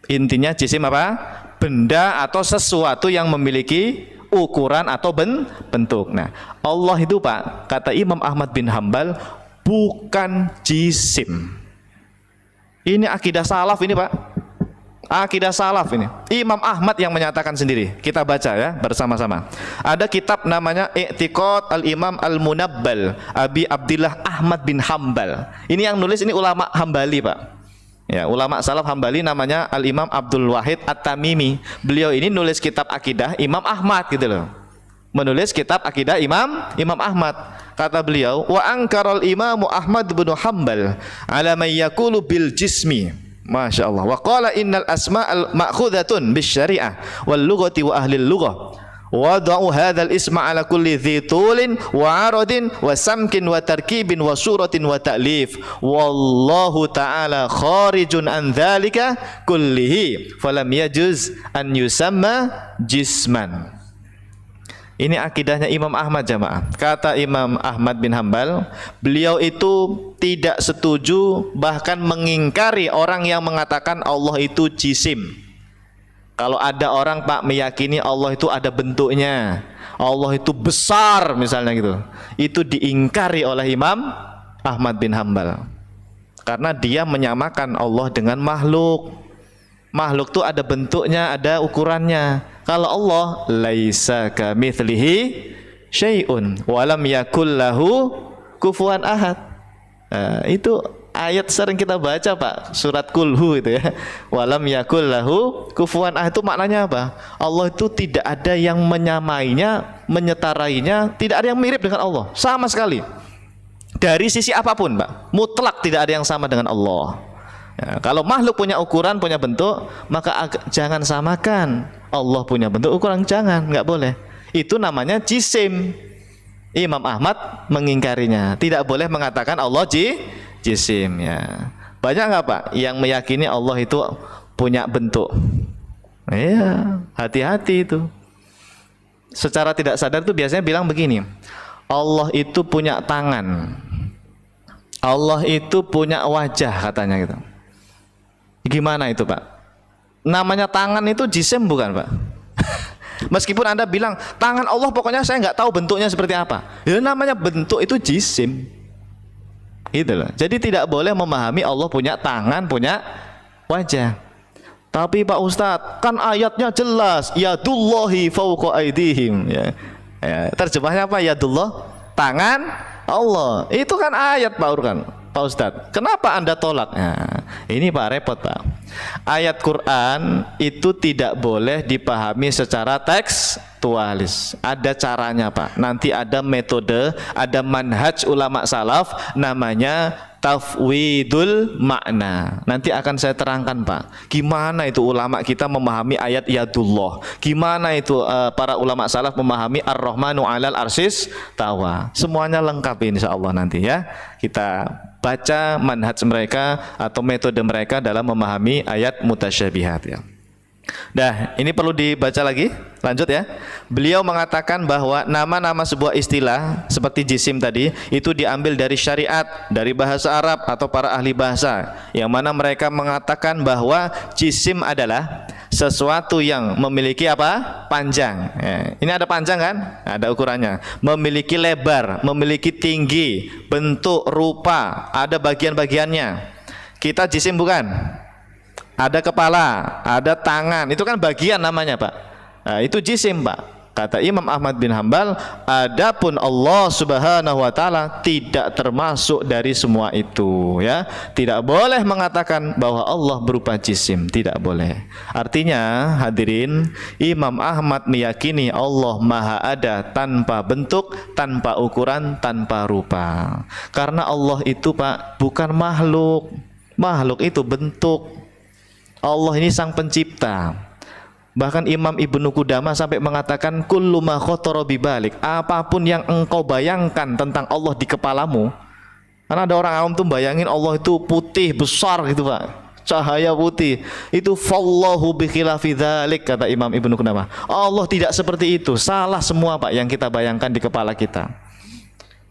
Intinya jisim apa? Benda atau sesuatu yang memiliki ukuran atau bentuk. Nah, Allah itu Pak, kata Imam Ahmad bin Hambal, bukan jisim. Ini akidah salaf ini Pak. Akidah salaf ini. Imam Ahmad yang menyatakan sendiri. Kita baca ya bersama-sama. Ada kitab namanya I'tiqad al-Imam al-Munabbal Abi Abdillah Ahmad bin Hambal. Ini yang nulis ini ulama Hambali Pak. Ya, ulama salaf Hambali namanya Al-Imam Abdul Wahid At-Tamimi. Beliau ini nulis kitab akidah Imam Ahmad gitu loh. Menulis kitab akidah Imam Ahmad. Kata beliau, wa angkaral Imam Ahmad bin Hambal ala man yaqulu bil jismi. Masya Allah. Wa qala innal asma'al ma'khudhatun bis syari'ah wal lughati wa ahli lughah. Wada'u hadzal isma ala kulli dhi tulin wa aradin wa samkin wa tarkibin wa suratin wa ta'lif. Wallahu ta'ala kharijun an dzalika kullihi falam yajuz an yusamma jisman. Ini akidahnya Imam Ahmad jamaah. Kata Imam Ahmad bin Hambal, beliau itu tidak setuju bahkan mengingkari orang yang mengatakan Allah itu jisim. Kalau ada orang Pak meyakini Allah itu ada bentuknya, Allah itu besar misalnya gitu, itu diingkari oleh Imam Ahmad bin Hambal. Karena dia menyamakan Allah dengan makhluk. Makhluk itu ada bentuknya, ada ukurannya. Kalau Allah laisa kamitslihi syai'un wa lam yakul lahu kufuwan ahad. Itu ayat sering kita baca Pak, surat Kulhu itu ya. Wa lam yakul lahu kufuwan ahad itu maknanya apa? Allah itu tidak ada yang menyamainya, menyetarainya, tidak ada yang mirip dengan Allah sama sekali. Dari sisi apapun Pak, mutlak tidak ada yang sama dengan Allah. Ya, kalau makhluk punya ukuran, punya bentuk, maka jangan samakan. Allah punya bentuk, ukuran, jangan, nggak boleh. Itu namanya jisim. Imam Ahmad mengingkarinya. Tidak boleh mengatakan Allah jisim. Ya. Banyak nggak Pak yang meyakini Allah itu punya bentuk? Iya, hati-hati itu. Secara tidak sadar tuh biasanya bilang begini, Allah itu punya tangan, Allah itu punya wajah katanya gitu. Gimana itu Pak? Namanya tangan itu jisim bukan Pak? Meskipun Anda bilang tangan Allah pokoknya saya nggak tahu bentuknya seperti apa, ya namanya bentuk itu jisim gitu loh. Jadi tidak boleh memahami Allah punya tangan, punya wajah. Tapi Pak Ustadz, kan ayatnya jelas yadullahi fawqa aydihim ya. Terjemahnya apa? Yadullah, tangan Allah. Itu kan ayat Pak Ustadz, kenapa Anda tolak? Nah, ini Pak repot Pak. Ayat Quran itu tidak boleh dipahami secara tekstualis. Ada caranya Pak. Nanti ada metode, ada manhaj ulama salaf namanya tafwidul makna. Nanti akan saya terangkan Pak. Gimana itu ulama kita memahami ayat yadullah? Gimana itu para ulama salaf memahami ar-Rahmanu 'alal arsis tawa? Semuanya lengkap insyaallah nanti ya. Kita baca manhaj mereka atau metode mereka dalam memahami ayat mutasyabihat ya. Dah, ini perlu dibaca lagi. Lanjut ya. Beliau mengatakan bahwa nama-nama sebuah istilah seperti jisim tadi itu diambil dari syariat, dari bahasa Arab atau para ahli bahasa, yang mana mereka mengatakan bahwa jisim adalah sesuatu yang memiliki apa? Panjang. Ya. Ini ada panjang kan? Ada ukurannya. Memiliki lebar, memiliki tinggi, bentuk, rupa, ada bagian-bagiannya. Kita jisim bukan? Ada kepala, ada tangan, itu kan bagian namanya Pak. Nah, itu jisim Pak. Kata Imam Ahmad bin Hambal, adapun Allah Subhanahu wa taala tidak termasuk dari semua itu, ya. Tidak boleh mengatakan bahwa Allah berupa jisim, tidak boleh. Artinya, hadirin, Imam Ahmad meyakini Allah Maha ada tanpa bentuk, tanpa ukuran, tanpa rupa. Karena Allah itu, Pak, bukan makhluk. Makhluk itu bentuk. Allah ini sang pencipta. Bahkan Imam Ibnu Qudamah sampai mengatakan kullu ma khatara bibalik, apapun yang engkau bayangkan tentang Allah di kepalamu. Karena ada orang awam tuh bayangin Allah itu putih besar gitu, Pak, cahaya putih. Itu fallahu bi khilafi dzalik, kata Imam Ibnu Qudamah. Allah tidak seperti itu, salah semua, Pak, yang kita bayangkan di kepala kita.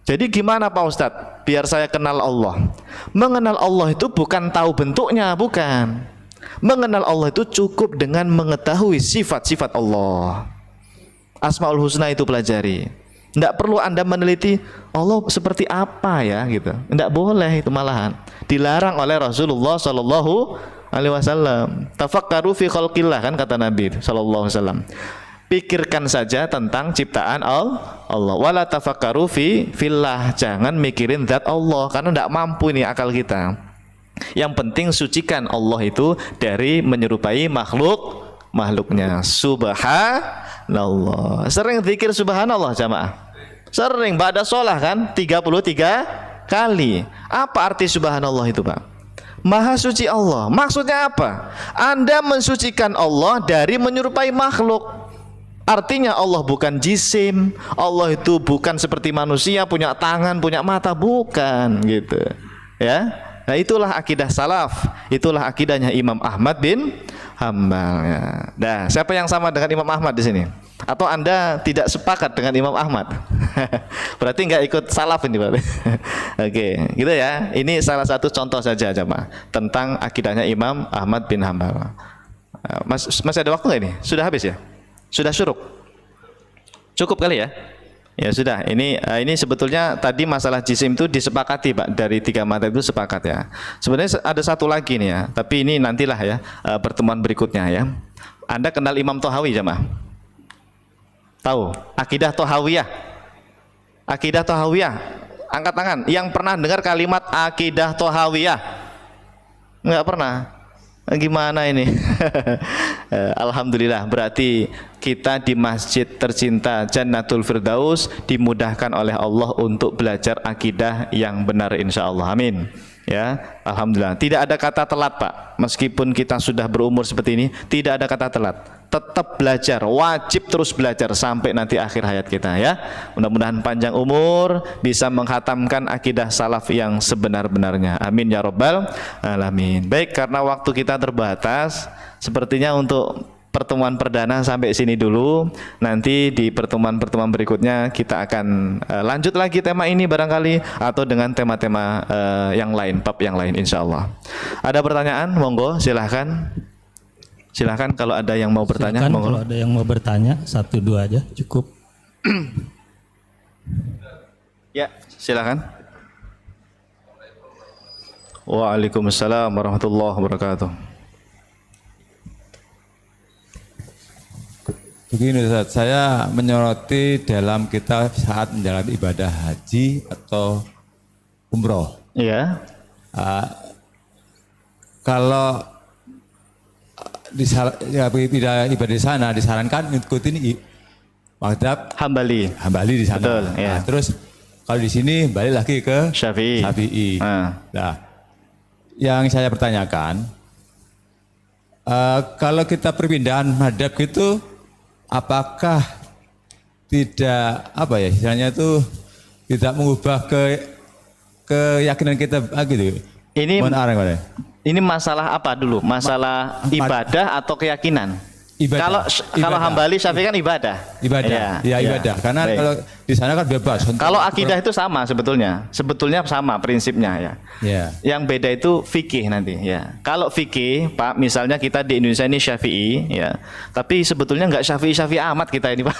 Jadi gimana, Pak Ustadz, biar saya kenal Allah? Mengenal Allah itu bukan tahu bentuknya, bukan. Mengenal Allah itu cukup dengan mengetahui sifat-sifat Allah. Asmaul Husna itu pelajari. Tidak perlu Anda meneliti Allah seperti apa ya gitu. Tidak boleh, itu malahan dilarang oleh Rasulullah Sallallahu Alaihi Wasallam. Tafakkaru fi khalqillah, kan kata Nabi Sallallahu Alaihi Wasallam. Pikirkan saja tentang ciptaan Allah. Wala tafakkaru fi fillah, jangan mikirin zat Allah karena tidak mampu ini akal kita. Yang penting sucikan Allah itu dari menyerupai makhluknya. Subhanallah. Sering zikir subhanallah jamaah. Sering ba'da sholah kan 33 kali. Apa arti subhanallah itu, Pak? Maha suci Allah. Maksudnya apa? Anda mensucikan Allah dari menyerupai makhluk. Artinya Allah bukan jisim. Allah itu bukan seperti manusia, punya tangan, punya mata, bukan gitu. Ya. Nah, itulah akidah salaf, itulah akidahnya Imam Ahmad bin Hambal. Ya. Nah, siapa yang sama dengan Imam Ahmad di sini? Atau Anda tidak sepakat dengan Imam Ahmad? Berarti nggak ikut salaf ini, Pak. Oke, gitu ya. Ini salah satu contoh saja, jemaah, tentang akidahnya Imam Ahmad bin Hambal. Masih ada waktu nggak ini? Sudah habis ya? Sudah syuruk? Cukup kali ya? Ya sudah, ini sebetulnya tadi masalah jisim itu disepakati, Pak, dari 3 mata itu sepakat ya. Sebenarnya ada satu lagi nih ya, tapi ini nantilah ya, pertemuan berikutnya ya. Anda kenal Imam Thahawi, jemaah? Tahu? Akidah Thahawiyah. Akidah Thahawiyah. Angkat tangan yang pernah dengar kalimat akidah Thahawiyah. Enggak pernah. Gimana ini? Alhamdulillah, berarti kita di masjid tercinta Jannatul Firdaus dimudahkan oleh Allah untuk belajar akidah yang benar, insya Allah. Amin. Ya, alhamdulillah. Tidak ada kata telat, Pak. Meskipun kita sudah berumur seperti ini, tidak ada kata telat. Tetap belajar, wajib terus belajar sampai nanti akhir hayat kita ya. Mudah-mudahan panjang umur, bisa menghatamkan akidah salaf yang sebenar-benarnya. Amin ya rabbal alamin. Baik, karena waktu kita terbatas, sepertinya untuk pertemuan perdana sampai sini dulu. Nanti di pertemuan-pertemuan berikutnya kita akan lanjut lagi tema ini barangkali, atau dengan tema-tema yang lain, bab yang lain insya Allah. Ada pertanyaan? Monggo silahkan. Silahkan kalau ada yang mau bertanya. Silahkan kalau ada yang mau bertanya, 1-2 aja cukup. Ya, silahkan. Waalaikumsalam warahmatullahi wabarakatuh. Begini Ustaz, saya menyoroti dalam kita saat menjalani ibadah haji atau umroh. Iya. Kalau tidak ibadah di sana, disarankan ngikutin mazhab Hambali di sana. Betul, ya. Nah, terus kalau di sini balik lagi ke Syafi'i. Nah, yang saya pertanyakan, kalau kita perpindahan mazhab gitu, apakah tidak istilahnya itu tidak mengubah keyakinan kita gitu? Ini masalah apa dulu? Masalah ibadah atau keyakinan? Ibadah. Kalau Hambali Syafi'i kan ibadah. Ya, ibadah. Karena baik. Kalau di sana kan bebas. Kalau akidah itu sama sebetulnya. Sebetulnya sama prinsipnya ya. Yang beda itu fikih nanti ya. Kalau fikih, Pak, misalnya kita di Indonesia ini Syafi'i ya. Tapi sebetulnya enggak Syafi'i amat kita ini, Pak.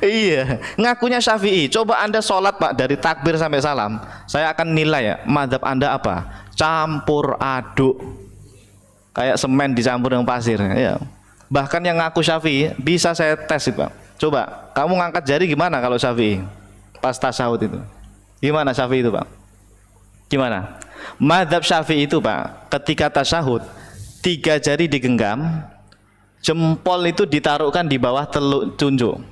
Iya, ngakunya Syafi'i. Coba Anda sholat, Pak, dari takbir sampai salam. Saya akan nilai ya, mazhab Anda apa? Campur aduk. Kayak semen dicampur dengan pasir ya. Bahkan yang ngaku Syafi'i bisa saya tes itu, Pak. Coba, kamu ngangkat jari gimana kalau Syafi'i? Pas tasyahud itu. Gimana Syafi'i itu, Pak? Gimana? Mazhab Syafi'i itu, Pak, ketika tasyahud 3 jari digenggam, jempol itu ditaruhkan di bawah teluk tunjuk.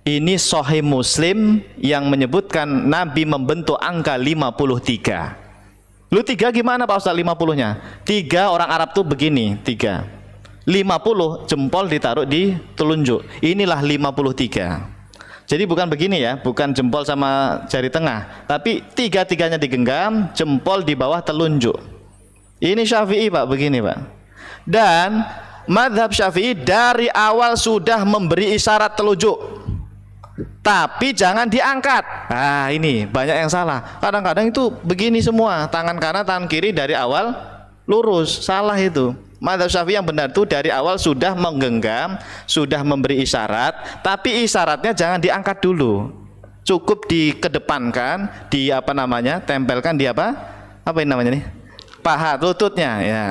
Ini Sahih Muslim yang menyebutkan Nabi membentuk angka 53. Lu 3 gimana Pak Ustaz 50-nya? 3 orang Arab tuh begini, 3. 50 jempol ditaruh di telunjuk. Inilah 53. Jadi bukan begini ya, bukan jempol sama jari tengah, tapi 3-3-nya digenggam, jempol di bawah telunjuk. Ini Syafi'i Pak, begini Pak. Dan mazhab Syafi'i dari awal sudah memberi isyarat telunjuk, tapi jangan diangkat. Nah ini banyak yang salah. Kadang-kadang itu begini semua, tangan kanan tangan kiri dari awal lurus. Salah itu. Mazhab Syafi'i yang benar itu dari awal sudah menggenggam, sudah memberi isyarat, tapi isyaratnya jangan diangkat dulu. Cukup dikedepankan, di apa namanya? Tempelkan di apa? Apa ini namanya nih? Paha, lututnya ya.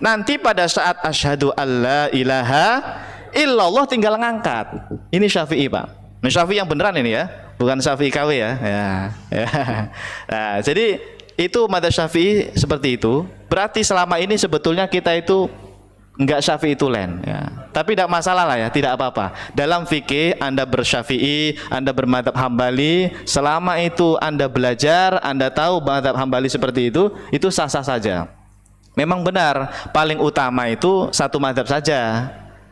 Nanti pada saat asyhadu alla ilaha illallah tinggal ngangkat. Ini Syafi'i, Pak. Nah, Syafi'i yang beneran ini ya, bukan Syafi'i KW ya. Nah, jadi itu mazhab Syafi'i seperti itu. Berarti selama ini sebetulnya kita itu enggak Syafi'i tulen ya. Tapi tidak masalah lah ya, tidak apa-apa. Dalam fikih Anda bersyafi'i, Anda bermadzhab Hambali, selama itu Anda belajar, Anda tahu mazhab Hambali seperti itu sah-sah saja. Memang benar, paling utama itu satu mazhab saja.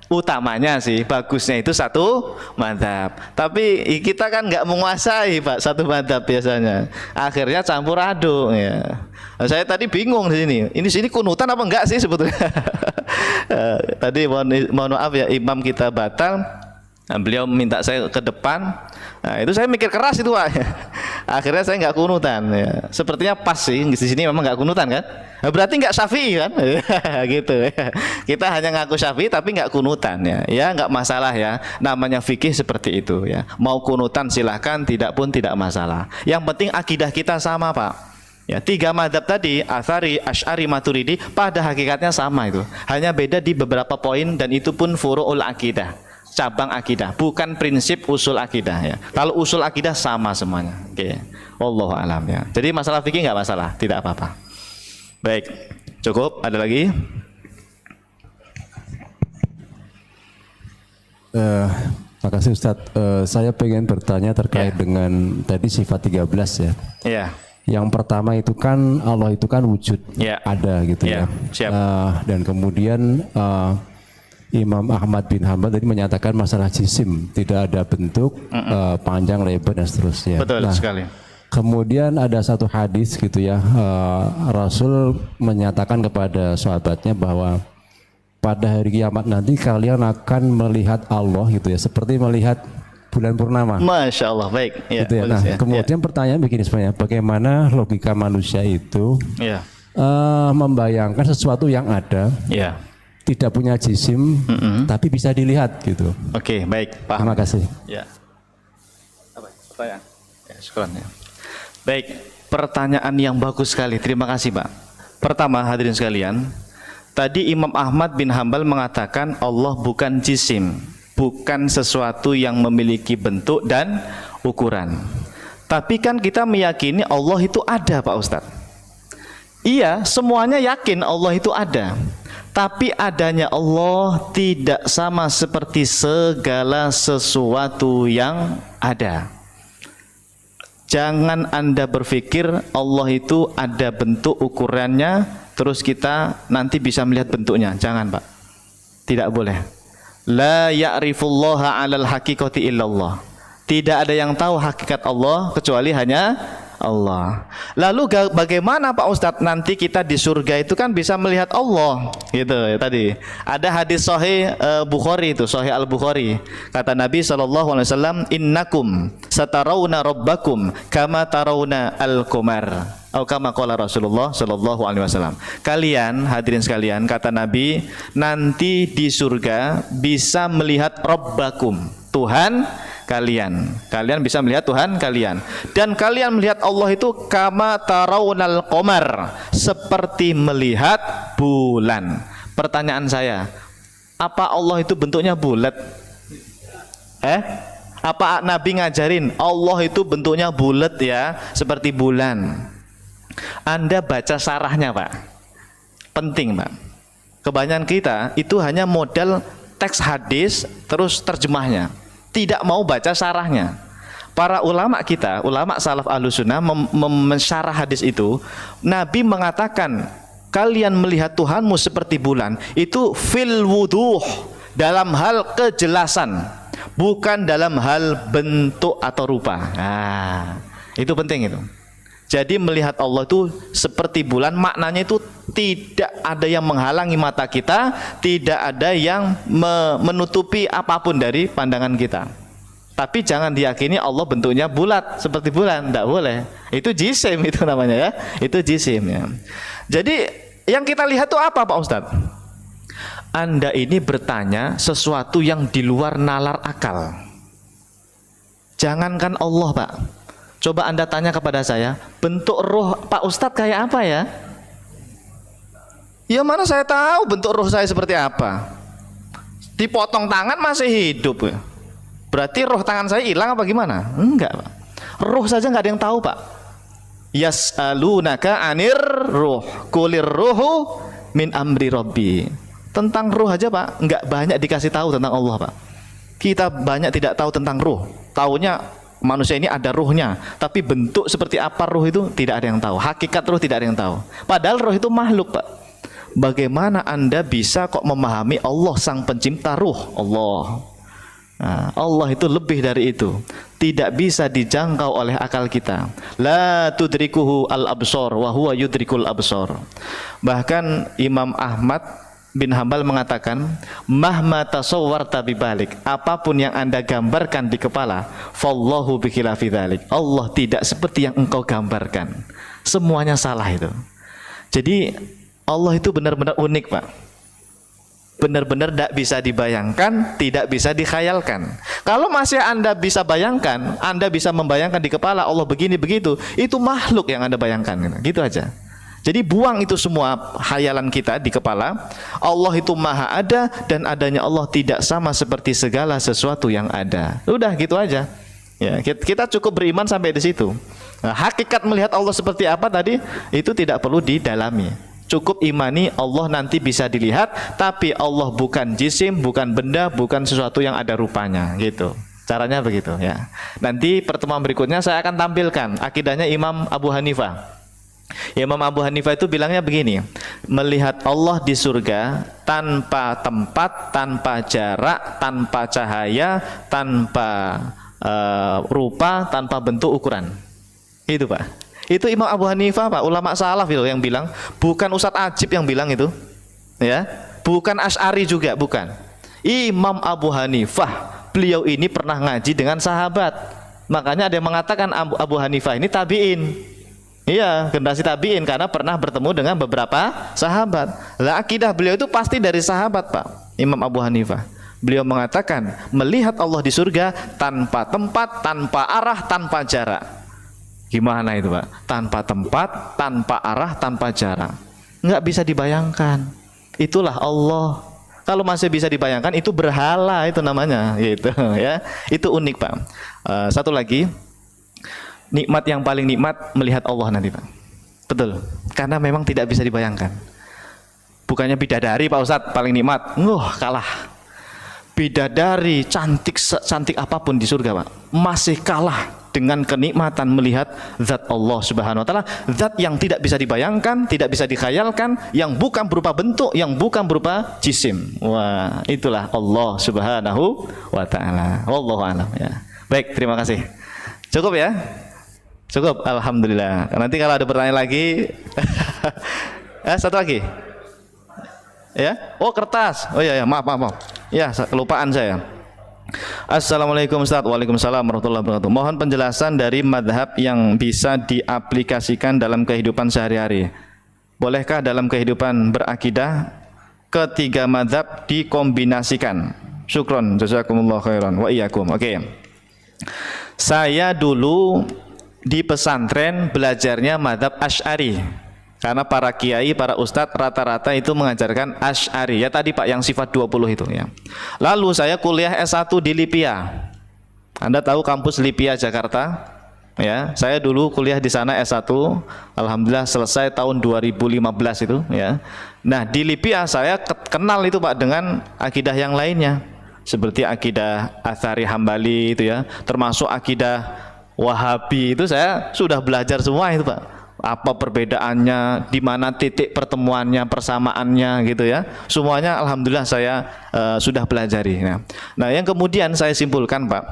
Utamanya sih, bagusnya itu satu mazhab. Tapi kita kan nggak menguasai Pak satu mazhab biasanya. Akhirnya campur aduk ya. Saya tadi bingung di sini. Ini sini kunutan apa enggak sih sebetulnya? Tadi mohon maaf ya, imam kita batal. Nah, beliau minta saya ke depan. Nah, itu saya mikir keras itu Pak. Akhirnya saya nggak kunutan ya. Sepertinya pas sih di sini memang nggak kunutan kan? Nah, berarti nggak Syafi'i kan? Gitu ya. Kita hanya ngaku Syafi'i tapi nggak kunutan ya. Ya nggak masalah ya. Namanya fikih seperti itu ya. Mau kunutan silahkan, tidak pun tidak masalah. Yang penting akidah kita sama Pak. Ya, 3 mazhab tadi, Atsari, Asy'ari, Maturidi pada hakikatnya sama itu. Hanya beda di beberapa poin dan itu pun furu'ul akidah. Cabang akidah, bukan prinsip usul akidah ya. Kalau usul akidah sama semuanya. Oke. Wallahu alam ya. Jadi masalah fikih nggak masalah, tidak apa-apa. Baik, cukup. Ada lagi? Makasih Ustadz. Saya pengen bertanya terkait dengan tadi sifat 13 ya. Iya. Yang pertama itu kan Allah itu kan wujud, ada gitu ya. Siap. Dan kemudian Imam Ahmad bin Hanbal tadi menyatakan masalah jisim, tidak ada bentuk, panjang, lebar dan seterusnya. Betul sekali. Kemudian ada satu hadis gitu ya, Rasul menyatakan kepada sahabatnya bahwa pada hari kiamat nanti kalian akan melihat Allah gitu ya, seperti melihat bulan purnama. Masya Allah, baik. Ya, gitu ya. Nah, kemudian pertanyaan begini sebenarnya, bagaimana logika manusia itu membayangkan sesuatu yang ada, tidak punya jisim, tapi bisa dilihat gitu. Oke, baik. Paham. Terima kasih. Ya. Apa? Pertanyaan? Ya, syukran ya. Baik, pertanyaan yang bagus sekali. Terima kasih, Pak. Pertama, hadirin sekalian, tadi Imam Ahmad bin Hanbal mengatakan Allah bukan jisim, bukan sesuatu yang memiliki bentuk dan ukuran. Tapi kan kita meyakini Allah itu ada, Pak Ustadz. Iya, semuanya yakin Allah itu ada. Tapi adanya Allah tidak sama seperti segala sesuatu yang ada. Jangan Anda berpikir Allah itu ada bentuk ukurannya, terus kita nanti bisa melihat bentuknya. Jangan, Pak. Tidak boleh. La ya'rifullaha 'alal haqiqati illallah. Tidak ada yang tahu hakikat Allah kecuali hanya Allah. Lalu bagaimana Pak Ustadz nanti kita di surga itu kan bisa melihat Allah gitu ya, tadi ada hadis sahih Bukhari itu, sahih Al-Bukhari, kata Nabi SAW, innakum satarawna rabbakum kama tarawna al-qamar, atau kama qala Rasulullah SAW. Kalian hadirin sekalian, kata Nabi, nanti di surga bisa melihat rabbakum, Tuhan kalian bisa melihat Tuhan kalian, dan kalian melihat Allah itu kama tarawnal qamar, seperti melihat bulan. Pertanyaan saya, apa Allah itu bentuknya bulat? Apa Nabi ngajarin Allah itu bentuknya bulat ya, seperti bulan? Anda baca sarahnya Pak. Penting Pak. Kebanyakan kita itu hanya modal teks hadis terus terjemahnya, tidak mau baca sarahnya. Para ulama kita, ulama salaf ahlussunnah mensyarah hadis itu, Nabi mengatakan kalian melihat Tuhanmu seperti bulan, itu fil wuduh, dalam hal kejelasan, bukan dalam hal bentuk atau rupa. Nah, itu penting itu. Jadi melihat Allah itu seperti bulan, maknanya itu tidak ada yang menghalangi mata kita, tidak ada yang menutupi apapun dari pandangan kita. Tapi jangan diyakini Allah bentuknya bulat seperti bulan, tidak boleh. Itu jisim itu namanya ya, itu jisim ya. Jadi yang kita lihat itu apa Pak Ustadz? Anda ini bertanya sesuatu yang di luar nalar akal. Jangankan Allah Pak, coba Anda tanya kepada saya, bentuk roh Pak Ustadz kayak apa ya? Ya mana saya tahu bentuk roh saya seperti apa? Dipotong tangan masih hidup ya. Berarti roh tangan saya hilang apa gimana? Enggak Pak. Roh saja nggak ada yang tahu Pak. Yas'alunaka anir ruh kulir ruhu min amri rabbi. Tentang roh aja Pak, nggak banyak dikasih tahu tentang Allah Pak. Kita banyak tidak tahu tentang roh. Taunya manusia ini ada ruhnya, tapi bentuk seperti apa roh itu tidak ada yang tahu. Hakikat roh tidak ada yang tahu. Padahal roh itu makhluk Pak. Bagaimana Anda bisa kok memahami Allah sang pencipta ruh? Nah, Allah itu lebih dari itu, tidak bisa dijangkau oleh akal kita. La tudrikuhu al-absar wa huwa yudrikul absar. Bahkan Imam Ahmad bin Hambal mengatakan, mahma tasawwarta bibalik, apapun yang Anda gambarkan di kepala, fallahu bikhilafi dzalik, Allah tidak seperti yang engkau gambarkan. Semuanya salah itu. Jadi Allah itu benar-benar unik Pak. Benar-benar tidak bisa dibayangkan, tidak bisa dikhayalkan. Kalau masih Anda bisa bayangkan, Anda bisa membayangkan di kepala Allah begini begitu, itu makhluk yang Anda bayangkan, gitu aja. Jadi buang itu semua khayalan kita di kepala. Allah itu maha ada, dan adanya Allah tidak sama seperti segala sesuatu yang ada. Udah gitu aja. Ya, kita cukup beriman sampai di situ. Nah, hakikat melihat Allah seperti apa tadi itu tidak perlu didalami. Cukup imani Allah nanti bisa dilihat, tapi Allah bukan jisim, bukan benda, bukan sesuatu yang ada rupanya, gitu. Caranya begitu ya. Nanti pertemuan berikutnya saya akan tampilkan akidahnya Imam Abu Hanifah. Imam Abu Hanifah itu bilangnya begini, melihat Allah di surga tanpa tempat, tanpa jarak, tanpa cahaya, tanpa rupa, tanpa bentuk ukuran. Itu Pak. Itu Imam Abu Hanifah Pak, ulama salaf itu yang bilang, bukan Ustadz Ajib yang bilang itu, ya, bukan Asy'ari juga, bukan. Imam Abu Hanifah, beliau ini pernah ngaji dengan sahabat, makanya ada yang mengatakan Abu Hanifah ini tabi'in, iya, generasi tabi'in karena pernah bertemu dengan beberapa sahabat. Lah akidah beliau itu pasti dari sahabat Pak, Imam Abu Hanifah. Beliau mengatakan melihat Allah di surga tanpa tempat, tanpa arah, tanpa jarak. Gimana itu Pak? Tanpa tempat, tanpa arah, tanpa jarak. Nggak bisa dibayangkan. Itulah Allah. Kalau masih bisa dibayangkan, itu berhala itu namanya, gitu ya. Itu unik Pak. Satu lagi, nikmat yang paling nikmat melihat Allah nanti Pak. Betul. Karena memang tidak bisa dibayangkan. Bukannya bidadari Pak Ustadz paling nikmat. Kalah. Bidadari cantik apapun di surga Pak, masih kalah dengan kenikmatan melihat zat Allah Subhanahu wa taala, zat yang tidak bisa dibayangkan, tidak bisa dikhayalkan, yang bukan berupa bentuk, yang bukan berupa jisim. Wah, itulah Allah Subhanahu wa taala. Wallahu a'lam ya. Baik, terima kasih. Cukup ya? Cukup, alhamdulillah. Nanti kalau ada pertanyaan lagi satu lagi. Ya? Oh, kertas. Oh iya, maaf. Ya, kelupaan saya. Assalamualaikum Ustaz. Waalaikumsalam warahmatullahi wabarakatuh. Mohon penjelasan dari madhab yang bisa diaplikasikan dalam kehidupan sehari-hari. Bolehkah dalam kehidupan berakidah ketiga madhab dikombinasikan? Syukron, jazakumullah khairan wa iyyakum. Oke. Saya dulu di pesantren belajarnya madhab Asy'ari. Karena para kiai, para ustadz rata-rata itu mengajarkan Asy'ari. Ya tadi Pak yang sifat 20 itu ya. Lalu saya kuliah S1 di Lipia. Anda tahu kampus Lipia Jakarta? Ya, saya dulu kuliah di sana S1, alhamdulillah selesai tahun 2015 itu ya. Nah, di Lipia saya kenal itu Pak dengan akidah yang lainnya. Seperti akidah Atsari Hambali itu ya, termasuk akidah Wahabi itu saya sudah belajar semua itu Pak. Apa perbedaannya, di mana titik pertemuannya, persamaannya gitu ya. Semuanya alhamdulillah saya sudah pelajari. Nah, yang kemudian saya simpulkan Pak,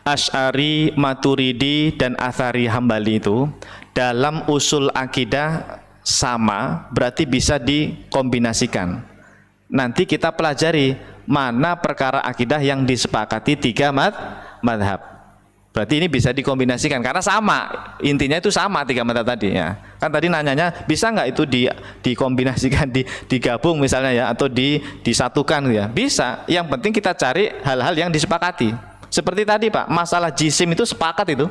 Asy'ari, Maturidi, dan Atsari Hambali itu dalam usul akidah sama, berarti bisa dikombinasikan. Nanti kita pelajari mana perkara akidah yang disepakati 3 madhab. Berarti ini bisa dikombinasikan karena sama, intinya itu sama 3 madhab tadi ya. Kan tadi nanyanya bisa nggak itu dikombinasikan, digabung misalnya ya, atau disatukan ya? Bisa. Yang penting kita cari hal-hal yang disepakati. Seperti tadi Pak, masalah jisim itu sepakat itu.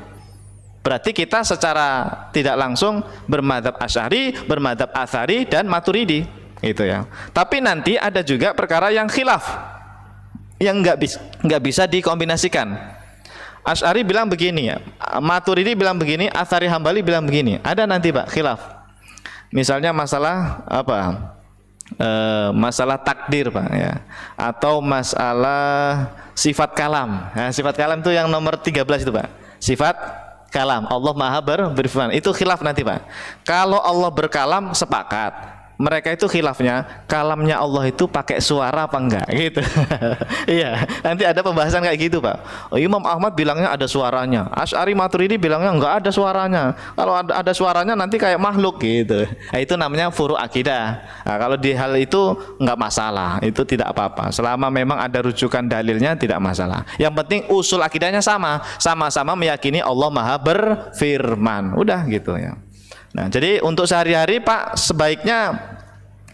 Berarti kita secara tidak langsung bermadhab Asy'ari, bermadhab Atsari, dan Maturidi itu ya. Tapi nanti ada juga perkara yang khilaf, yang nggak bisa dikombinasikan. Asy'ari bilang begini ya, Maturidi bilang begini, Atsari Hambali bilang begini. Ada nanti Pak khilaf. Misalnya masalah apa? Masalah takdir Pak ya, atau masalah sifat kalam. Nah, sifat kalam itu yang nomor 13 itu Pak. Sifat kalam, Allah Maha berfirman. Itu khilaf nanti Pak. Kalau Allah berkalam sepakat. Mereka itu khilafnya, kalamnya Allah itu pakai suara apa enggak gitu. Iya, nanti ada pembahasan kayak gitu Pak. Imam Ahmad bilangnya ada suaranya, Asy'ari Maturidi bilangnya enggak ada suaranya. Kalau ada suaranya nanti kayak makhluk gitu. Nah, itu namanya furu' akidah. Nah, kalau di hal itu enggak masalah, itu tidak apa-apa. Selama memang ada rujukan dalilnya tidak masalah. Yang penting usul akidahnya sama-sama meyakini Allah Maha berfirman. Udah gitu ya. Nah, jadi untuk sehari-hari Pak sebaiknya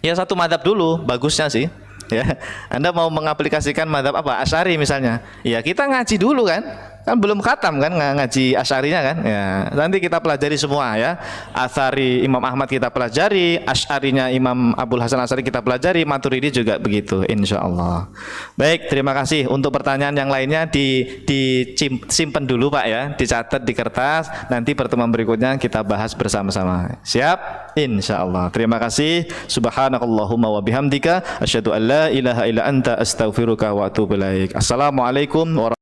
ya satu madhab dulu, bagusnya sih. Ya, Anda mau mengaplikasikan madhab apa? Asy'ari misalnya. Ya kita ngaji dulu kan belum khatam kan ngaji Asy'arinya kan. Ya, nanti kita pelajari semua ya. Atsari Imam Ahmad kita pelajari, Asy'arinya Imam Abul Hasan Asy'ari kita pelajari, Maturidi juga begitu insyaallah. Baik, terima kasih. Untuk pertanyaan yang lainnya disimpan dulu Pak ya, dicatat di kertas. Nanti pertemuan berikutnya kita bahas bersama-sama. Siap? Insyaallah. Terima kasih. Subhanakallahumma wa bihamdika asyhadu an la ilaha illa anta astaghfiruka wa atubu ilaik. Assalamualaikum warahmatullahi wabarakatuh.